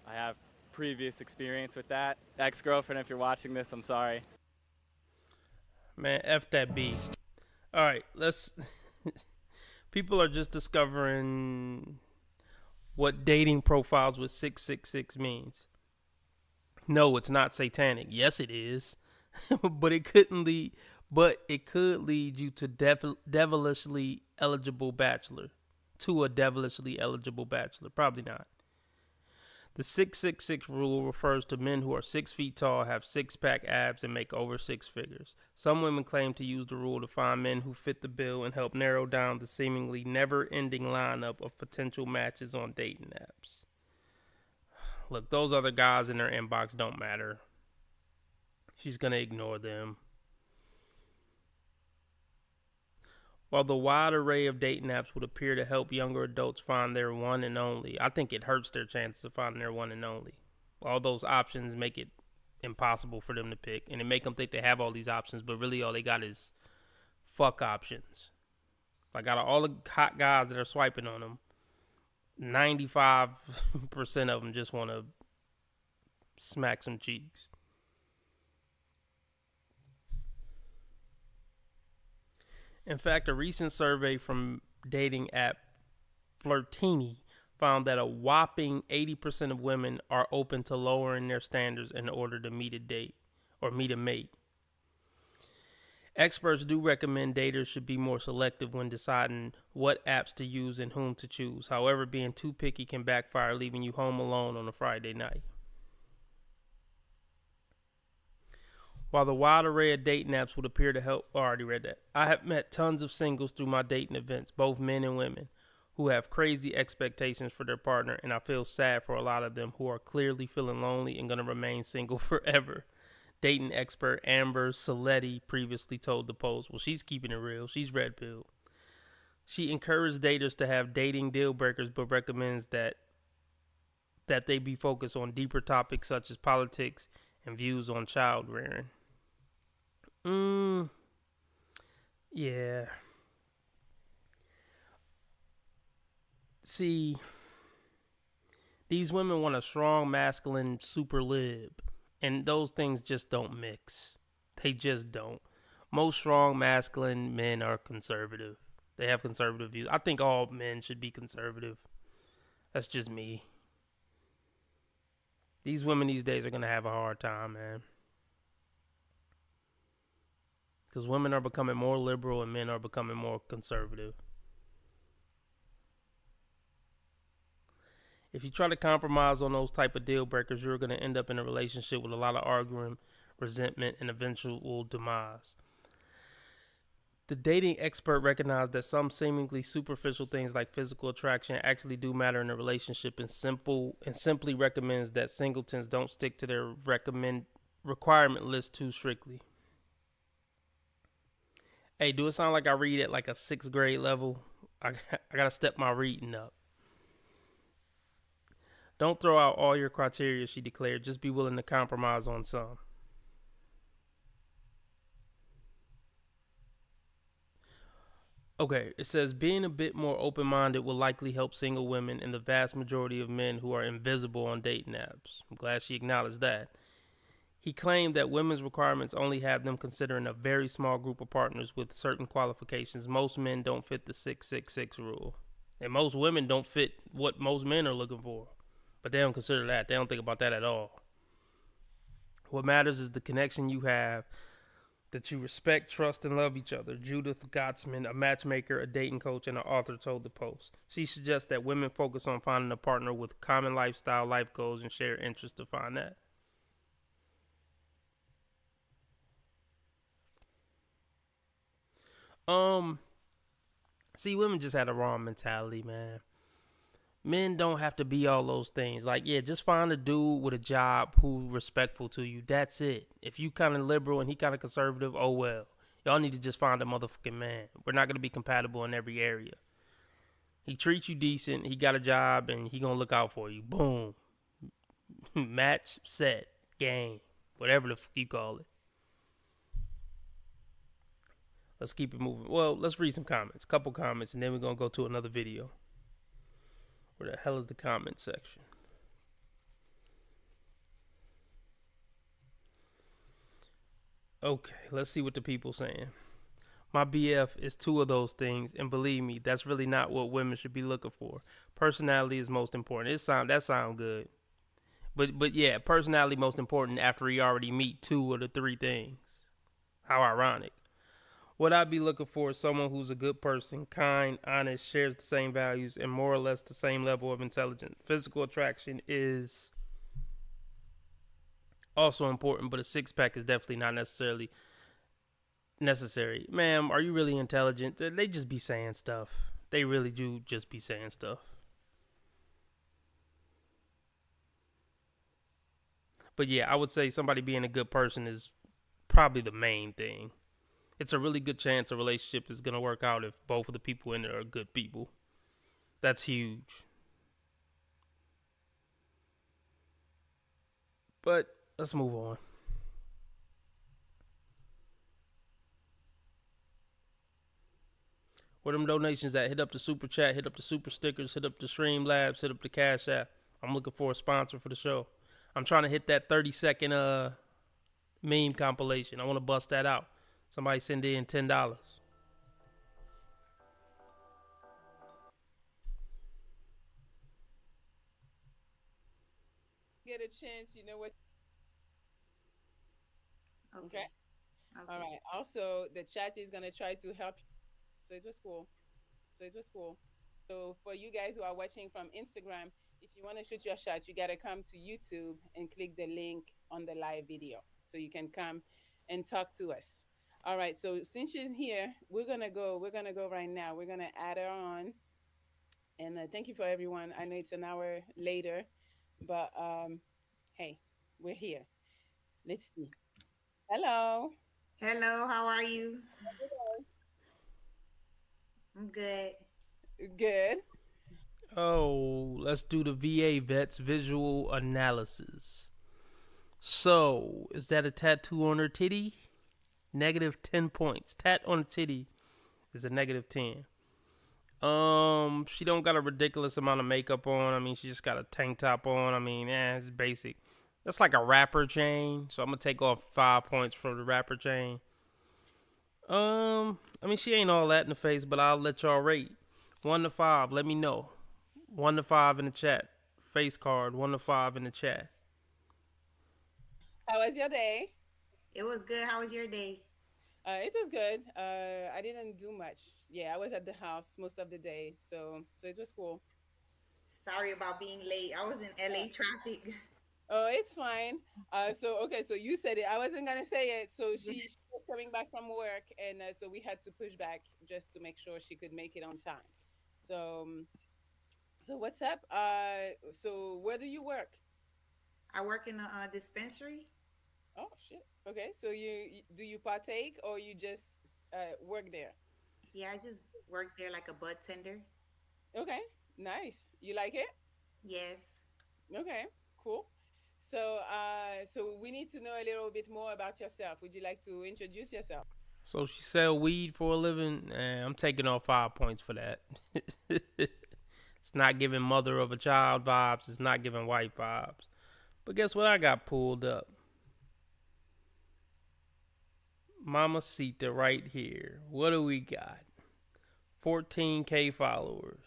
have previous experience with that. Ex-girlfriend, if you're watching this, I'm sorry. Man, F that beat. All right, let's. People are just discovering what dating profiles with 666 means. No, it's not satanic. Yes, it is, but it couldn't lead. But it could lead you to devilishly eligible bachelor. To a devilishly eligible bachelor. Probably not. The 666 rule refers to men who are 6 feet tall, have six-pack abs, and make over six figures. Some women claim to use the rule to find men who fit the bill and help narrow down the seemingly never-ending lineup of potential matches on dating apps. Look, those other guys in their inbox don't matter. She's going to ignore them. While the wide array of dating apps would appear to help younger adults find their one and only, I think it hurts their chances of finding their one and only. All those options make it impossible for them to pick, and it make them think they have all these options, but really all they got is fuck options. Like out of all the hot guys that are swiping on them, 95% of them just want to smack some cheeks. In fact, a recent survey from dating app Flirtini found that a whopping 80% of women are open to lowering their standards in order to meet a date or meet a mate. Experts do recommend daters should be more selective when deciding what apps to use and whom to choose. However, being too picky can backfire, leaving you home alone on a Friday night. While the wide array of dating apps would appear to help, I already read that. I have met tons of singles through my dating events, both men and women, who have crazy expectations for their partner, and I feel sad for a lot of them who are clearly feeling lonely and going to remain single forever. Dating expert Amber Saletti previously told the Post, well, she's keeping it real. She's red pilled. She encouraged daters to have dating deal breakers, but recommends that they be focused on deeper topics such as politics and views on child rearing. Yeah. See, these women want a strong, masculine super lib, and those things just don't mix. They just don't. Most strong, masculine men are conservative. They have conservative views. I think all men should be conservative. That's just me. These women these days are going to have a hard time, man. Because women are becoming more liberal and men are becoming more conservative. If you try to compromise on those type of deal breakers, you're going to end up in a relationship with a lot of arguing, resentment, and eventual demise. The dating expert recognized that some seemingly superficial things like physical attraction actually do matter in a relationship, and simply recommends that singletons don't stick to their requirement list too strictly. Hey, do it sound like I read at like a 6th grade level? I got to step my reading up. Don't throw out all your criteria, she declared. Just be willing to compromise on some. Okay, it says being a bit more open-minded will likely help single women and the vast majority of men who are invisible on dating apps. I'm glad she acknowledged that. He claimed that women's requirements only have them considering a very small group of partners with certain qualifications. Most men don't fit the 666 rule. And most women don't fit what most men are looking for. But they don't consider that. They don't think about that at all. What matters is the connection you have, that you respect, trust, and love each other. Judith Gottsman, a matchmaker, a dating coach, and an author, told the Post. She suggests that women focus on finding a partner with common lifestyle, life goals, and shared interests to find that. See, women just had a wrong mentality, man. Men don't have to be all those things. Like, yeah, just find a dude with a job who's respectful to you. That's it. If you kind of liberal and he kind of conservative, oh well. Y'all need to just find a motherfucking man. We're not going to be compatible in every area. He treats you decent, he got a job, and he going to look out for you. Boom. Match, set, game. Whatever the fuck you call it. Let's keep it moving. Well, let's read some comments. Couple comments, and then we're going to go to another video. Where the hell is the comment section? Okay, let's see what the people saying. My BF is two of those things, and believe me, that's really not what women should be looking for. Personality is most important. That sound good, but yeah, personality most important after he already meet two of the three things. How ironic. What I'd be looking for is someone who's a good person, kind, honest, shares the same values, and more or less the same level of intelligence. Physical attraction is also important, but a six pack is definitely not necessarily necessary. Ma'am, are you really intelligent? They just be saying stuff. They really do just be saying stuff. But yeah, I would say somebody being a good person is probably the main thing. It's a really good chance a relationship is going to work out if both of the people in it are good people. That's huge. But let's move on. Where them donations at? Hit up the super chat, hit up the super stickers, hit up the Streamlabs, hit up the Cash App. I'm looking for a sponsor for the show. I'm trying to hit that 30-second meme compilation. I want to bust that out. Somebody send in $10. Get a chance, you know what? Okay. All right. Also, the chat is gonna try to help. So it was cool. So for you guys who are watching from Instagram, if you want to shoot your shot, you gotta come to YouTube and click the link on the live video, so you can come and talk to us. All right. So since she's here, we're gonna go. We're gonna go right now. We're gonna add her on. And thank you for everyone. I know it's an hour later, but hey, we're here. Let's see. Hello. Hello, how are you? I'm good. Good. Oh, let's do the VA vets visual analysis. So, is that a tattoo on her titty? Negative 10 points. Tat on a titty is a negative 10. She don't got a ridiculous amount of makeup on. I mean, she just got a tank top on. I mean, it's basic. That's like a rapper chain. So I'm gonna take off 5 points from the rapper chain. I mean, she ain't all that in the face, but I'll let y'all rate 1 to 5. Let me know. 1 to 5 in the chat. Face card. 1 to 5 in the chat. How was your day? It was good. How was your day? It was good. I didn't do much. Yeah, I was at the house most of the day, so it was cool. Sorry about being late. I was in LA traffic. Oh, it's fine. So you said it. I wasn't gonna say it. So she was coming back from work, and so we had to push back just to make sure she could make it on time. So what's up? So where do you work? I work in a dispensary. Oh shit. Okay. So do you partake or you just work there? Yeah, I just work there like a bud tender. Okay. Nice. You like it? Yes. Okay. Cool. So so we need to know a little bit more about yourself. Would you like to introduce yourself? So she sell weed for a living? I'm taking off 5 points for that. It's not giving mother of a child vibes. It's not giving white vibes. But guess what I got pulled up? Mamacita right here. What do we got? 14K followers.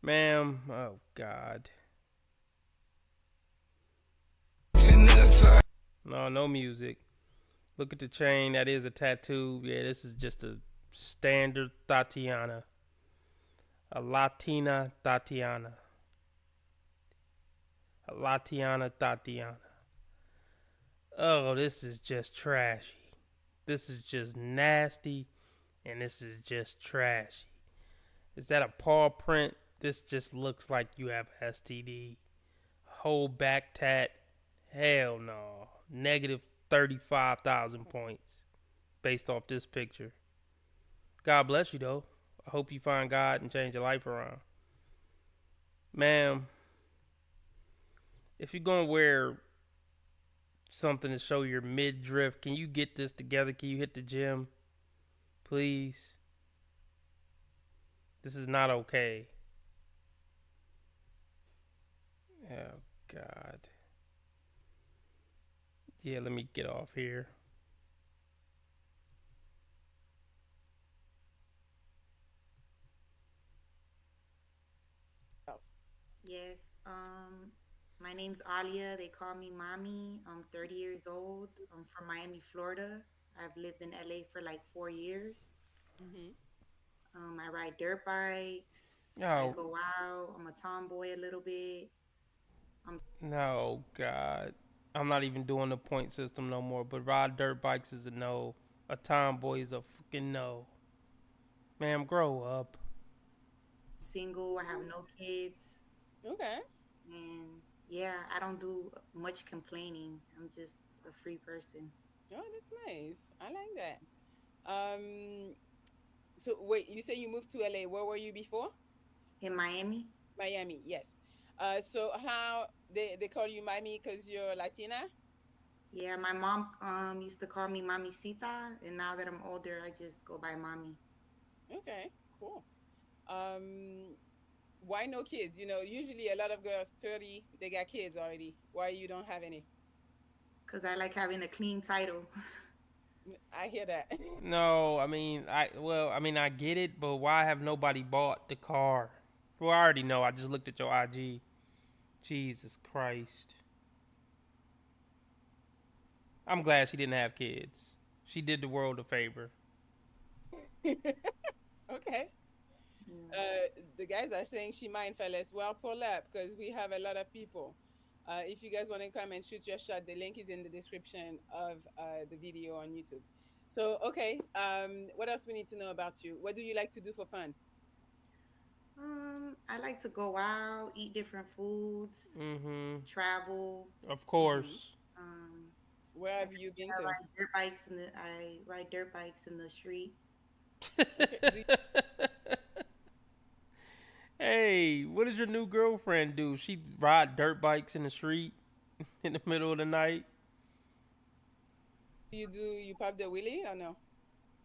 Ma'am, oh God. No music. Look at the chain. That is a tattoo. Yeah, this is just a standard Tatiana. A Latina Tatiana. A Latiana Tatiana. Oh, this is just trashy. This is just nasty. And this is just trashy. Is that a paw print? This just looks like you have STD. Whole back tat. Hell no. Negative 35,000 points based off this picture. God bless you, though. I hope you find God and change your life around. Ma'am, if you're going to wear something to show your midriff, can you get this together? Can you hit the gym? Please. This is not okay. Oh, God. Yeah, let me get off here. Yes. My name's Alia. They call me mommy. I'm 30 years old. I'm from Miami, Florida. I've lived in LA for like 4 years. I ride dirt bikes. I Oh, go out. I'm a tomboy a little bit. no, God. I'm not even doing the point system no more, but ride dirt bikes is a no. A tomboy is a fucking no. Ma'am, grow up. Single. I have no kids. Okay. And yeah, I don't do much complaining. I'm just a free person. Oh, that's nice. I like that. So wait, you say you moved to LA. Where were you before? In Miami? Miami, yes. So how they call you Miami because you're Latina? Yeah, my mom used to call me Mamicita, and now that I'm older, I just go by Mommy. Okay, cool. Um, why no kids? You know, usually a lot of girls 30, they got kids already. Why you don't have any? Because I like having a clean title. I hear that. No, I mean, I get it, but why have nobody bought the car? Well, I already know. I just looked at your IG. Jesus Christ. I'm glad she didn't have kids. She did the world a favor. Okay. The guys are saying she might, fellas. Well, pull up because we have a lot of people. If you guys want to come and shoot your shot, the link is in the description of the video on YouTube. So, okay. What else we need to know about you? What do you like to do for fun? I like to go out, eat different foods, travel. Of course. Where have you been I to? ride dirt bikes in the I ride dirt bikes in the street. Okay. Hey, what does your new girlfriend do? She ride dirt bikes in the street in the middle of the night? You pop the wheelie or no?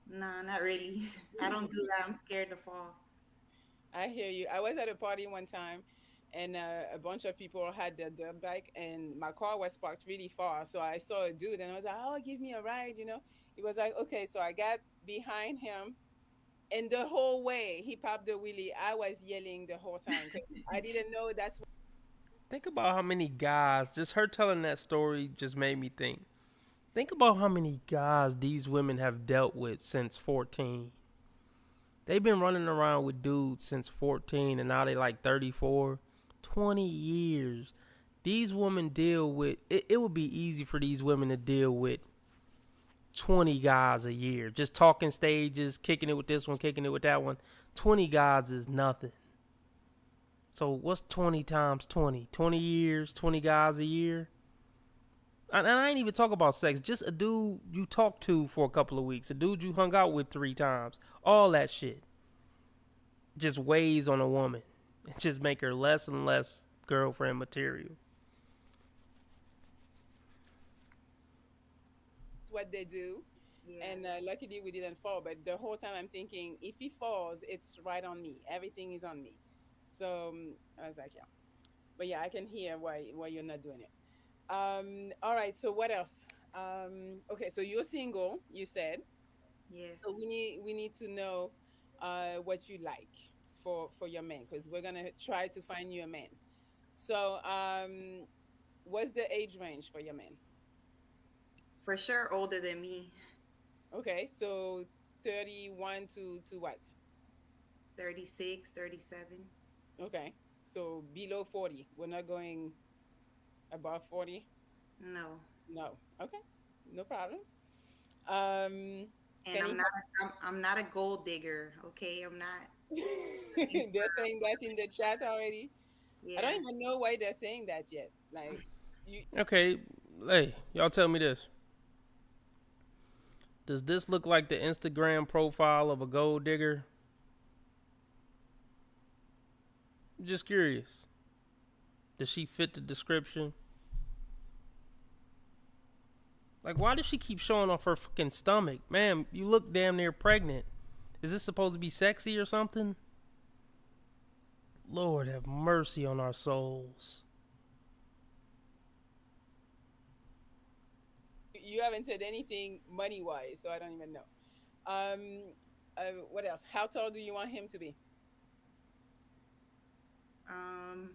Nah, not really. I don't do that. I'm scared to fall. I hear you. I was at a party one time, and a bunch of people had their dirt bike, and my car was parked really far. So I saw a dude, and I was like, "Oh, give me a ride," you know. He was like, "Okay." So I got behind him, and the whole way he popped the wheelie. I was yelling the whole time because I didn't know that's. Think about how many guys, just her telling that story just made me think. Think about how many guys these women have dealt with since 14. They've been running around with dudes since 14 and now they like 34. 20 years. These women deal with, it would be easy for these women to deal with 20 guys a year. Just talking stages, kicking it with this one, kicking it with that one. 20 guys is nothing. So what's 20 times 20? 20 years, 20 guys a year? And I ain't even talk about sex. Just a dude you talked to for a couple of weeks. A dude you hung out with 3 times. All that shit just weighs on a woman. It just make her less and less girlfriend material. What they do. Yeah. And luckily we didn't fall. But the whole time I'm thinking, if he falls, it's right on me. Everything is on me. So I was like, yeah. But yeah, I can hear why you're not doing it. All right. So what else? Okay. So you're single. You said. Yes. So we need to know what you like for your man because we're gonna try to find you a man. So what's the age range for your man? For sure older than me. Okay, so 31 to what? 36, 37. Okay, so below 40. We're not going above 40. No. No. Okay, no problem. And I'm not a gold digger, okay? I'm not. They're saying that in the chat already. Yeah. I don't even know why they're saying that yet. Like you. Okay, hey, y'all tell me this. Does this look like the Instagram profile of a gold digger? Just curious. Does she fit the description? Like, why does she keep showing off her fucking stomach? Ma'am, you look damn near pregnant. Is this supposed to be sexy or something? Lord have mercy on our souls. you haven't said anything money wise, so I don't even know. What else? How tall do you want him to be? Um,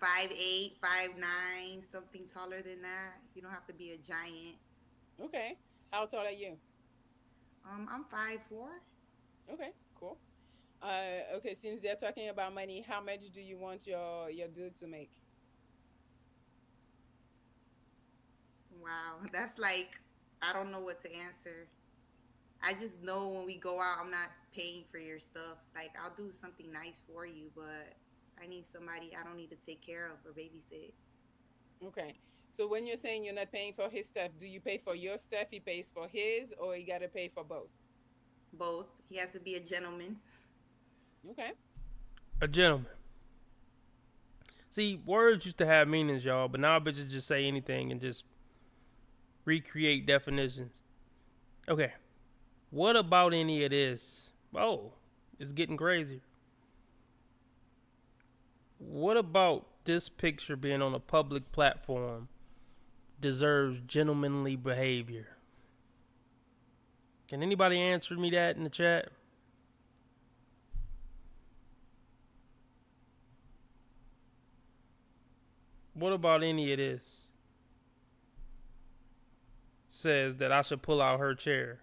5'8", 5'9", something taller than that. You don't have to be a giant. Okay. How tall are you? I'm 5'4". Okay, cool. Okay, since they're talking about money, how much do you want your dude to make? Wow, that's like I don't know what to answer. I just know when we go out, I'm not paying for your stuff. Like I'll do something nice for you, but I need somebody I don't need to take care of or babysit. Okay. So when you're saying you're not paying for his stuff, do you pay for your stuff? He pays for his, or you gotta pay for both? Both. He has to be a gentleman. Okay. A gentleman. See, words used to have meanings, y'all, but now bitches just say anything and just recreate definitions. Okay. What about any of this? Oh, it's getting crazier. What about this picture being on a public platform deserves gentlemanly behavior? Can anybody answer me that in the chat? What about any of this says that I should pull out her chair?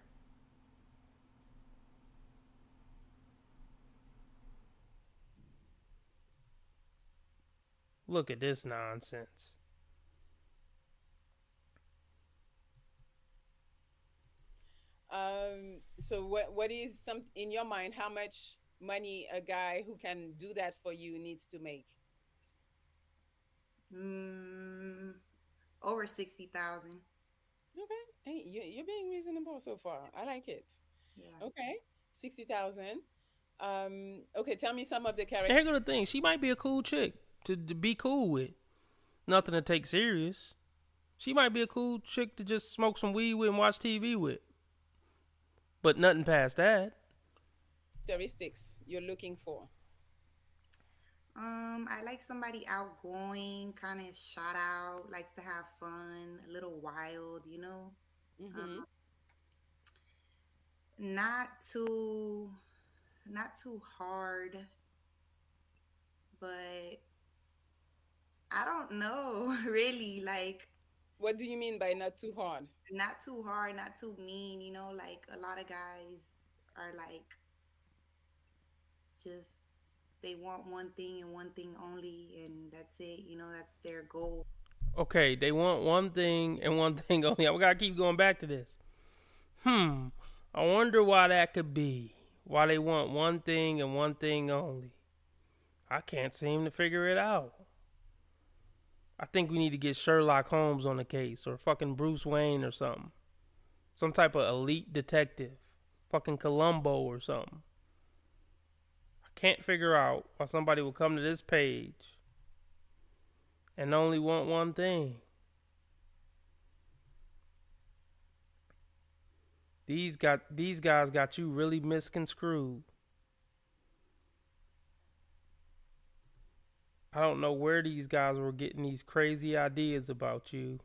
Look at this nonsense. So what is some in your mind? How much money a guy who can do that for you needs to make? Mm, over 60,000. Okay. Hey, you're being reasonable so far. I like it. Yeah. Okay. 60,000. Okay, tell me some of the And characters. here go the thing. She might be a cool chick to be cool with. Nothing to take serious. She might be a cool chick to just smoke some weed with and watch TV with. But nothing past that. Characteristics you're looking for. I like somebody outgoing, kind of shot out, likes to have fun, a little wild, you know. Mm-hmm. Um, not too, not too hard, but I don't know, really. Like, What do you mean by not too hard? not too hard, not too mean, you know. Like a lot of guys are like just they want one thing and one thing only, and that's it. You know, that's their goal. Okay, they want one thing and one thing only. We gotta keep going back to this. I wonder why that could be. Why they want one thing and one thing only. I can't seem to figure it out. I think we need to get Sherlock Holmes on the case or fucking Bruce Wayne or something. Some type of elite detective. Fucking Columbo or something. I can't figure out why somebody would come to this page and only want one thing. These guys got you really misconstrued. I don't know where these guys were getting these crazy ideas about you.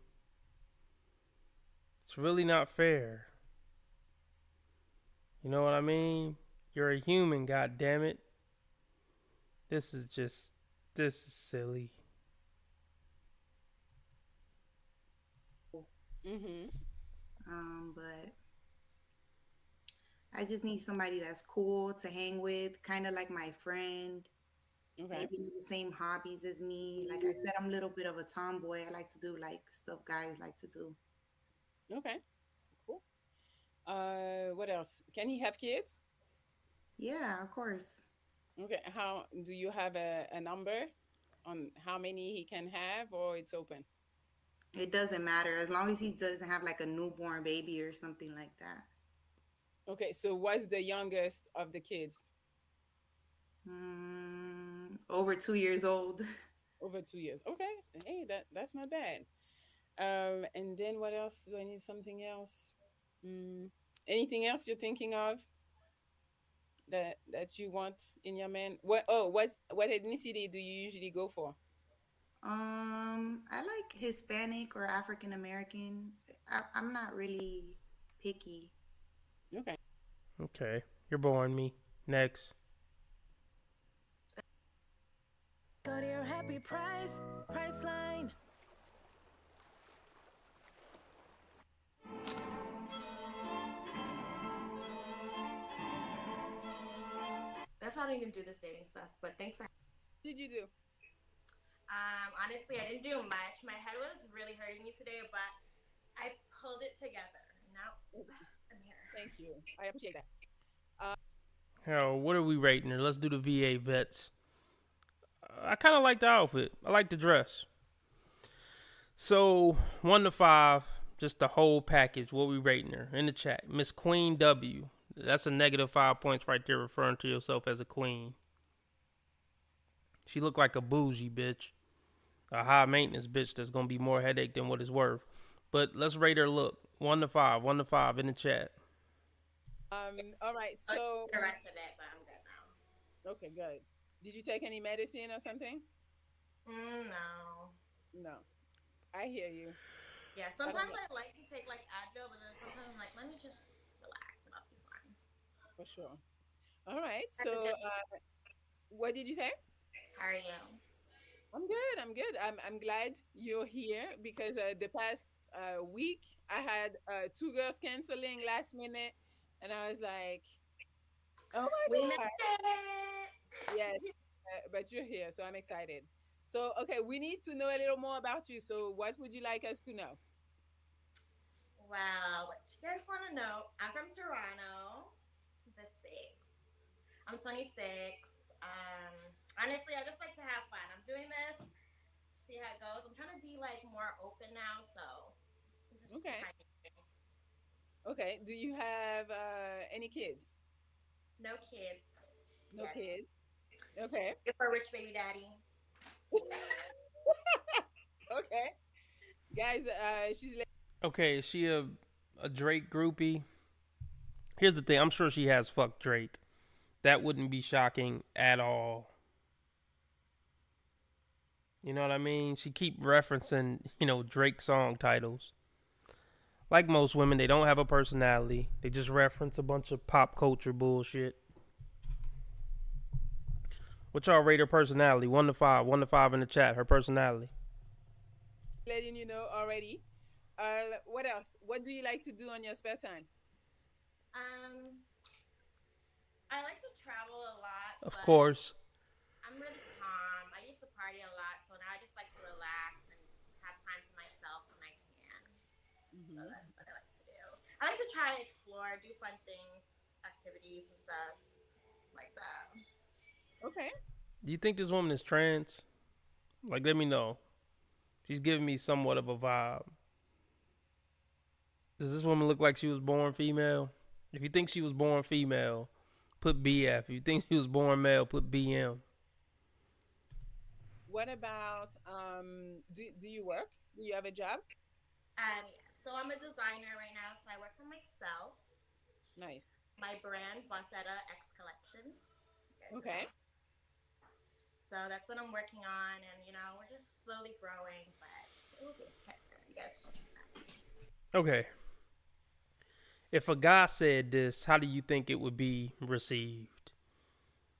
It's really not fair. You know what I mean? You're a human, god damn it. This is silly. Mm-hmm. But I just need somebody that's cool to hang with, kind of like my friend. Okay. Maybe have the same hobbies as me. Like I said, I'm a little bit of a tomboy. I like to do like stuff guys like to do. Okay. Cool. What else? Can he have kids? Yeah, of course. Okay. How do you have a number on how many he can have, or it's open? It doesn't matter as long as he doesn't have like a newborn baby or something like that. Okay. So what's the youngest of the kids? Over 2 years old. Over 2 years. Okay. Hey, that's not bad. And then what else? Do I need something else? Anything else you're thinking of that you want in your man? What ethnicity do you usually go for? I like Hispanic or African American. I'm not really picky. Okay. Okay. You're boring me. Next. Go to your happy price, Priceline. That's how I didn't even do this dating stuff, but thanks for. What did you do? Honestly, I didn't do much. My head was really hurting me today, but I pulled it together. Now I'm here. Thank you. I appreciate that. Hell, what are we rating her? Let's do the VA vets. I kind of like the outfit. I like the dress. So 1 to 5, just the whole package. What we rating her in the chat? Miss Queen W. That's a -5 points right there, referring to yourself as a queen. She looked like a bougie bitch, a high maintenance bitch that's gonna be more headache than what it's worth. But let's rate her look. 1 to 5. 1 to 5 in the chat. All right. So the rest of it, but I'm good now. Okay, good. Did you take any medicine or something? No. No. I hear you. Yeah, sometimes I like to take like Advil, but then sometimes I'm like, let me just relax and I'll be fine. For sure. All right. So, what did you say? How are you? I'm good. I'm good. I'm glad you're here because the past week I had 2 girls canceling last minute, and I was like, "Oh my We god!" made it. Yes, but you're here, so I'm excited. So, okay, we need to know a little more about you. So, what would you like us to know? Wow, what you guys want to know? I'm from Toronto, the 6. I'm 26. Honestly, I just like to have fun. I'm doing this, see how it goes. I'm trying to be like more open now, so I'm just Okay. trying new things. Okay. Do you have any kids? No kids. No yet. kids. Okay. If for a rich baby daddy. Okay. Guys, she's like, Okay, is she a Drake groupie? Here's the thing. I'm sure she has fucked Drake. That wouldn't be shocking at all. You know what I mean? She keep referencing, Drake song titles. Like most women, they don't have a personality. They just reference a bunch of pop culture bullshit. What y'all rate her personality? 1 to 5. 1 to 5 in the chat. Her personality. letting you know already. What else? What do you like to do on your spare time? I like to travel a lot. Of but course. I'm really calm. I used to party a lot, so now I just like to relax and have time to myself when I can. So that's what I like to do. I like to try and explore, do fun things, activities and stuff like that. Okay. Do you think this woman is trans? Like, let me know. She's giving me somewhat of a vibe. Does this woman look like she was born female? If you think she was born female, put BF. If you think she was born male, put BM. What about do you work? Do you have a job? Yeah. So I'm a designer right now, so I work for myself. Nice. My brand, Bossetta X Collection. Okay. So that's what I'm working on, and we're just slowly growing, but it will be okay. You guys should check that. Okay. If a guy said this, how do you think it would be received?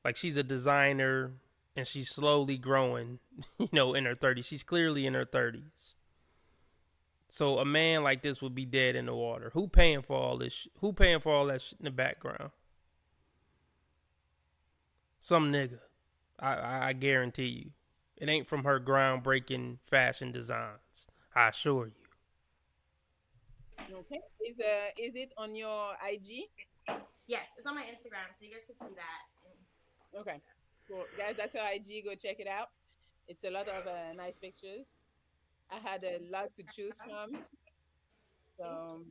Like, she's a designer and she's slowly growing, in her 30s. She's clearly in her 30s. So a man like this would be dead in the water. Who paying for all this? Who paying for all that shit in the background? Some nigga. I guarantee you. It ain't from her groundbreaking fashion designs. I assure you. Okay. Is it on your IG? Yes, it's on my Instagram, so you guys can see that. Okay. Cool. Guys, that's her IG. Go check it out. It's a lot of nice pictures. I had a lot to choose from. So,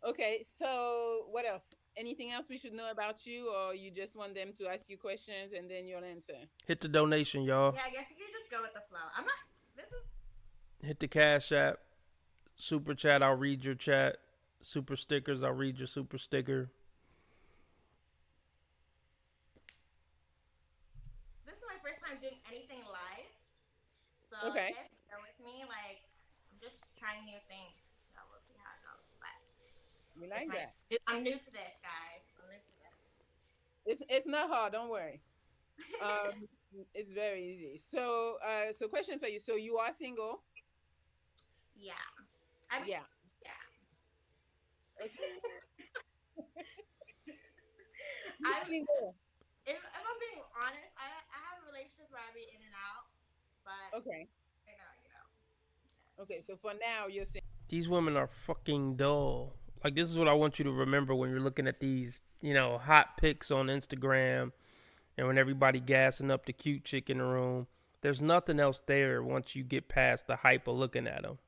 Okay, so what else? Anything else we should know about you, or you just want them to ask you questions and then you'll answer? Hit the donation, y'all. Yeah, I guess you can just go with the flow. I'm not. This is. Hit the Cash App. Super chat, I'll read your chat. Super stickers, I'll read your super sticker. This is my first time doing anything live. So Okay. you guys bear with me. Like, I'm just trying new things. So we'll see how it goes. But We like that. I'm new to this, guys. I'm new to this. It's not hard. Don't worry. Um, it's very easy. So, so question for you. So you are single? Yeah. I mean, Yeah. yeah. Okay. I'm Single. if I'm being honest, I have relationships where I be in and out, but Okay. you know. Okay. So for now, you're single. These women are fucking dull. Like, this is what I want you to remember when you're looking at these, hot pics on Instagram and when everybody gassing up the cute chick in the room. There's nothing else there once you get past the hype of looking at them.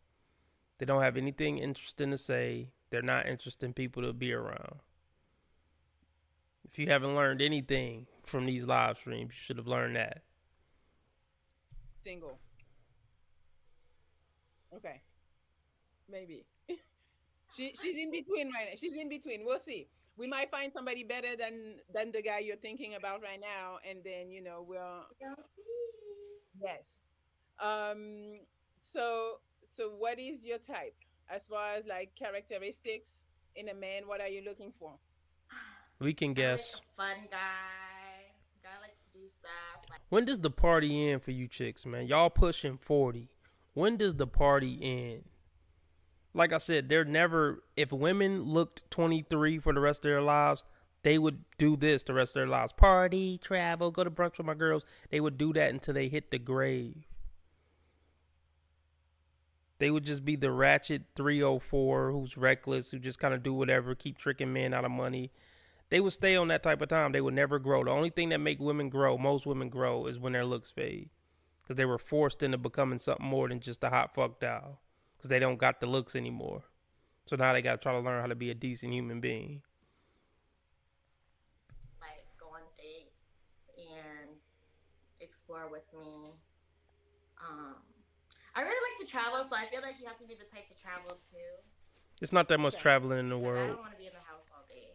They don't have anything interesting to say. They're not interesting people to be around. If you haven't learned anything from these live streams, you should have learned that. Single. Okay. Maybe. She's in between right now. She's in between. We'll see. We might find somebody better than the guy you're thinking about right now, and then we'll yes. Um. So what is your type as far as like characteristics in a man? What are you looking for? We can guess. Like a fun guy. Guy likes to do stuff. Like When does the party end for you chicks, man? Y'all pushing 40. When does the party end? Like I said, they're never, if women looked 23 for the rest of their lives, they would do this the rest of their lives. Party, travel, go to brunch with my girls. They would do that until they hit the grave. They would just be the ratchet 304 who's reckless, who just kind of do whatever, keep tricking men out of money. They would stay on that type of time. They would never grow. The only thing that make women grow, most women grow, is when their looks fade. Because they were forced into becoming something more than just a hot fuck doll. Because they don't got the looks anymore. So now they got to try to learn how to be a decent human being. like go on dates and explore with me. I really like to travel, so I feel like you have to be the type to travel too. It's not that much traveling in the I world. don't want to be in the house all day.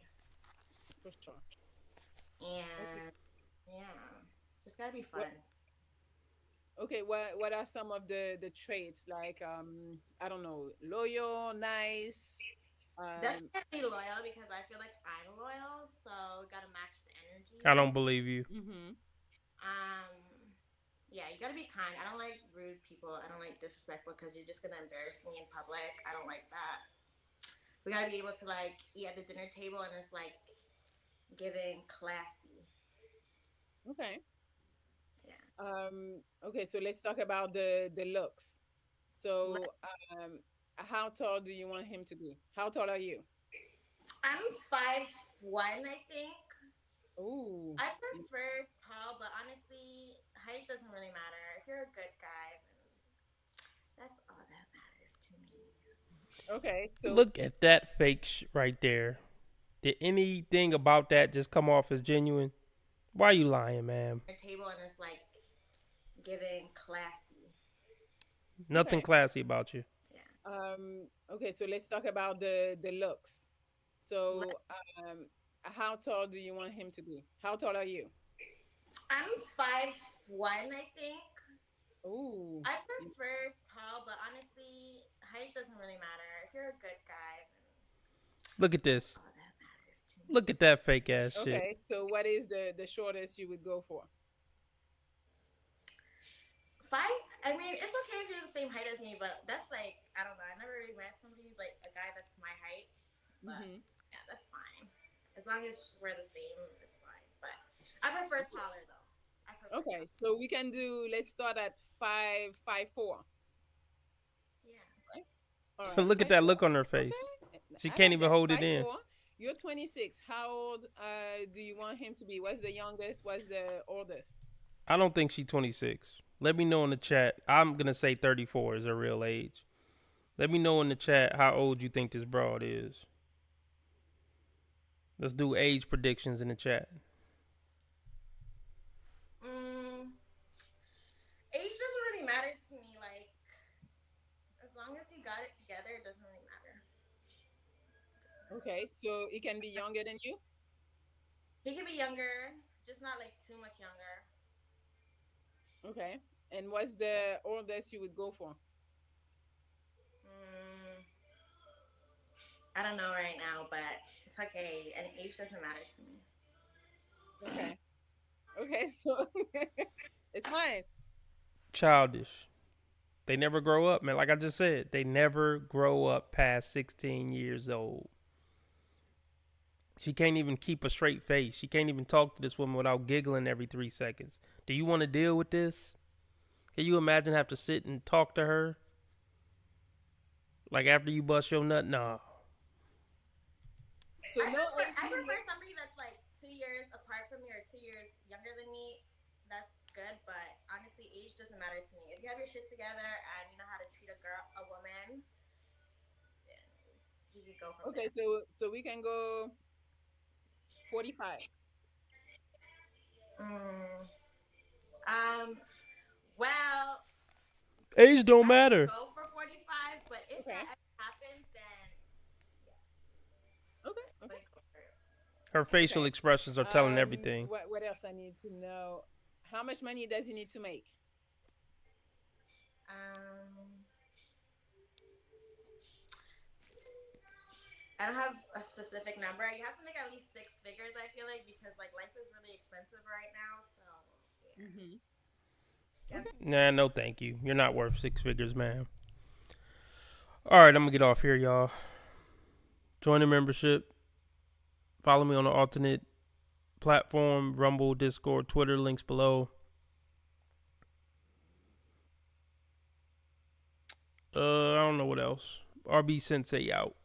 For sure. And yeah, just gotta be fun. Okay, what are some of the traits like I don't know, loyal, nice? Definitely loyal because I feel like I'm loyal, so gotta match the energy. I don't believe you. Yeah, you gotta be kind. I don't like rude people. I don't like disrespectful because you're just gonna embarrass me in public. I don't like that. We gotta be able to like eat at the dinner table and it's like giving classy. Okay. Okay, so let's talk about the looks. So how tall do you want him to be? How tall are you? I'm 5'1", I think. Ooh. I prefer tall, but honestly, height doesn't really matter. If you're a good guy, then that's all that matters to me. Okay, so look at that fake right there. Did anything about that just come off as genuine? Why are you lying, man? Table and it's like giving classy. Nothing classy about you. Okay, so let's talk about the looks. So how tall do you want him to be? How tall are you? I'm 5'1", I think. Ooh. I prefer tall, but honestly, height doesn't really matter. If you're a good guy, then look at this. Look at that fake ass shit. Okay, so what is the shortest you would go for? 5. I mean, it's okay if you're the same height as me, but that's like, I don't know. I never really met somebody like a guy that's my height. But yeah, that's fine. As long as we're the same, it's fine. But I prefer taller though. Okay, so we can do. Let's start at 5'4". Yeah. Right. All right. So look at that look on her face. Okay. She can't even hold it 5'4". in. You're 26. How old do you want him to be? What's the youngest? What's the oldest? I don't think she's 26. Let me know in the chat. I'm going to say 34 is her real age. Let me know in the chat how old you think this broad is. Let's do age predictions in the chat. Age doesn't really matter to me. Like, as long as you got it together, it doesn't really matter. Okay, so he can be younger than you? He can be younger, just not like too much younger. Okay. And what's the oldest you would go for? I don't know right now, but it's okay. And age doesn't matter to me. Okay. Okay, so it's fine. Childish. They never grow up, man. Like I just said, they never grow up past 16 years old. She can't even keep a straight face. She can't even talk to this woman without giggling every 3 seconds. Do you want to deal with this? Can you imagine have to sit and talk to her? Like after you bust your nut? Nah. So I no prefer somebody that's like 2 years apart from me or 2 years younger than me. That's good, but honestly, age doesn't matter to me. If you have your shit together and you know how to treat a woman, you can go from Okay, there. so we can go 45. Well, Age don't matter. go for 45, but if Okay. that ever happens, then Okay. Okay. Her facial expressions are telling everything. What else I need to know? How much money does he need to make? I don't have a specific number. You have to make at least 6 figures, I feel like, because like life is really expensive right now. So Nah, no thank you. You're not worth 6 figures, man. Alright, I'm gonna get off here, y'all. Join the membership. Follow me on the alternate platform, Rumble, Discord, Twitter, links below. I don't know what else. RB Sensei out.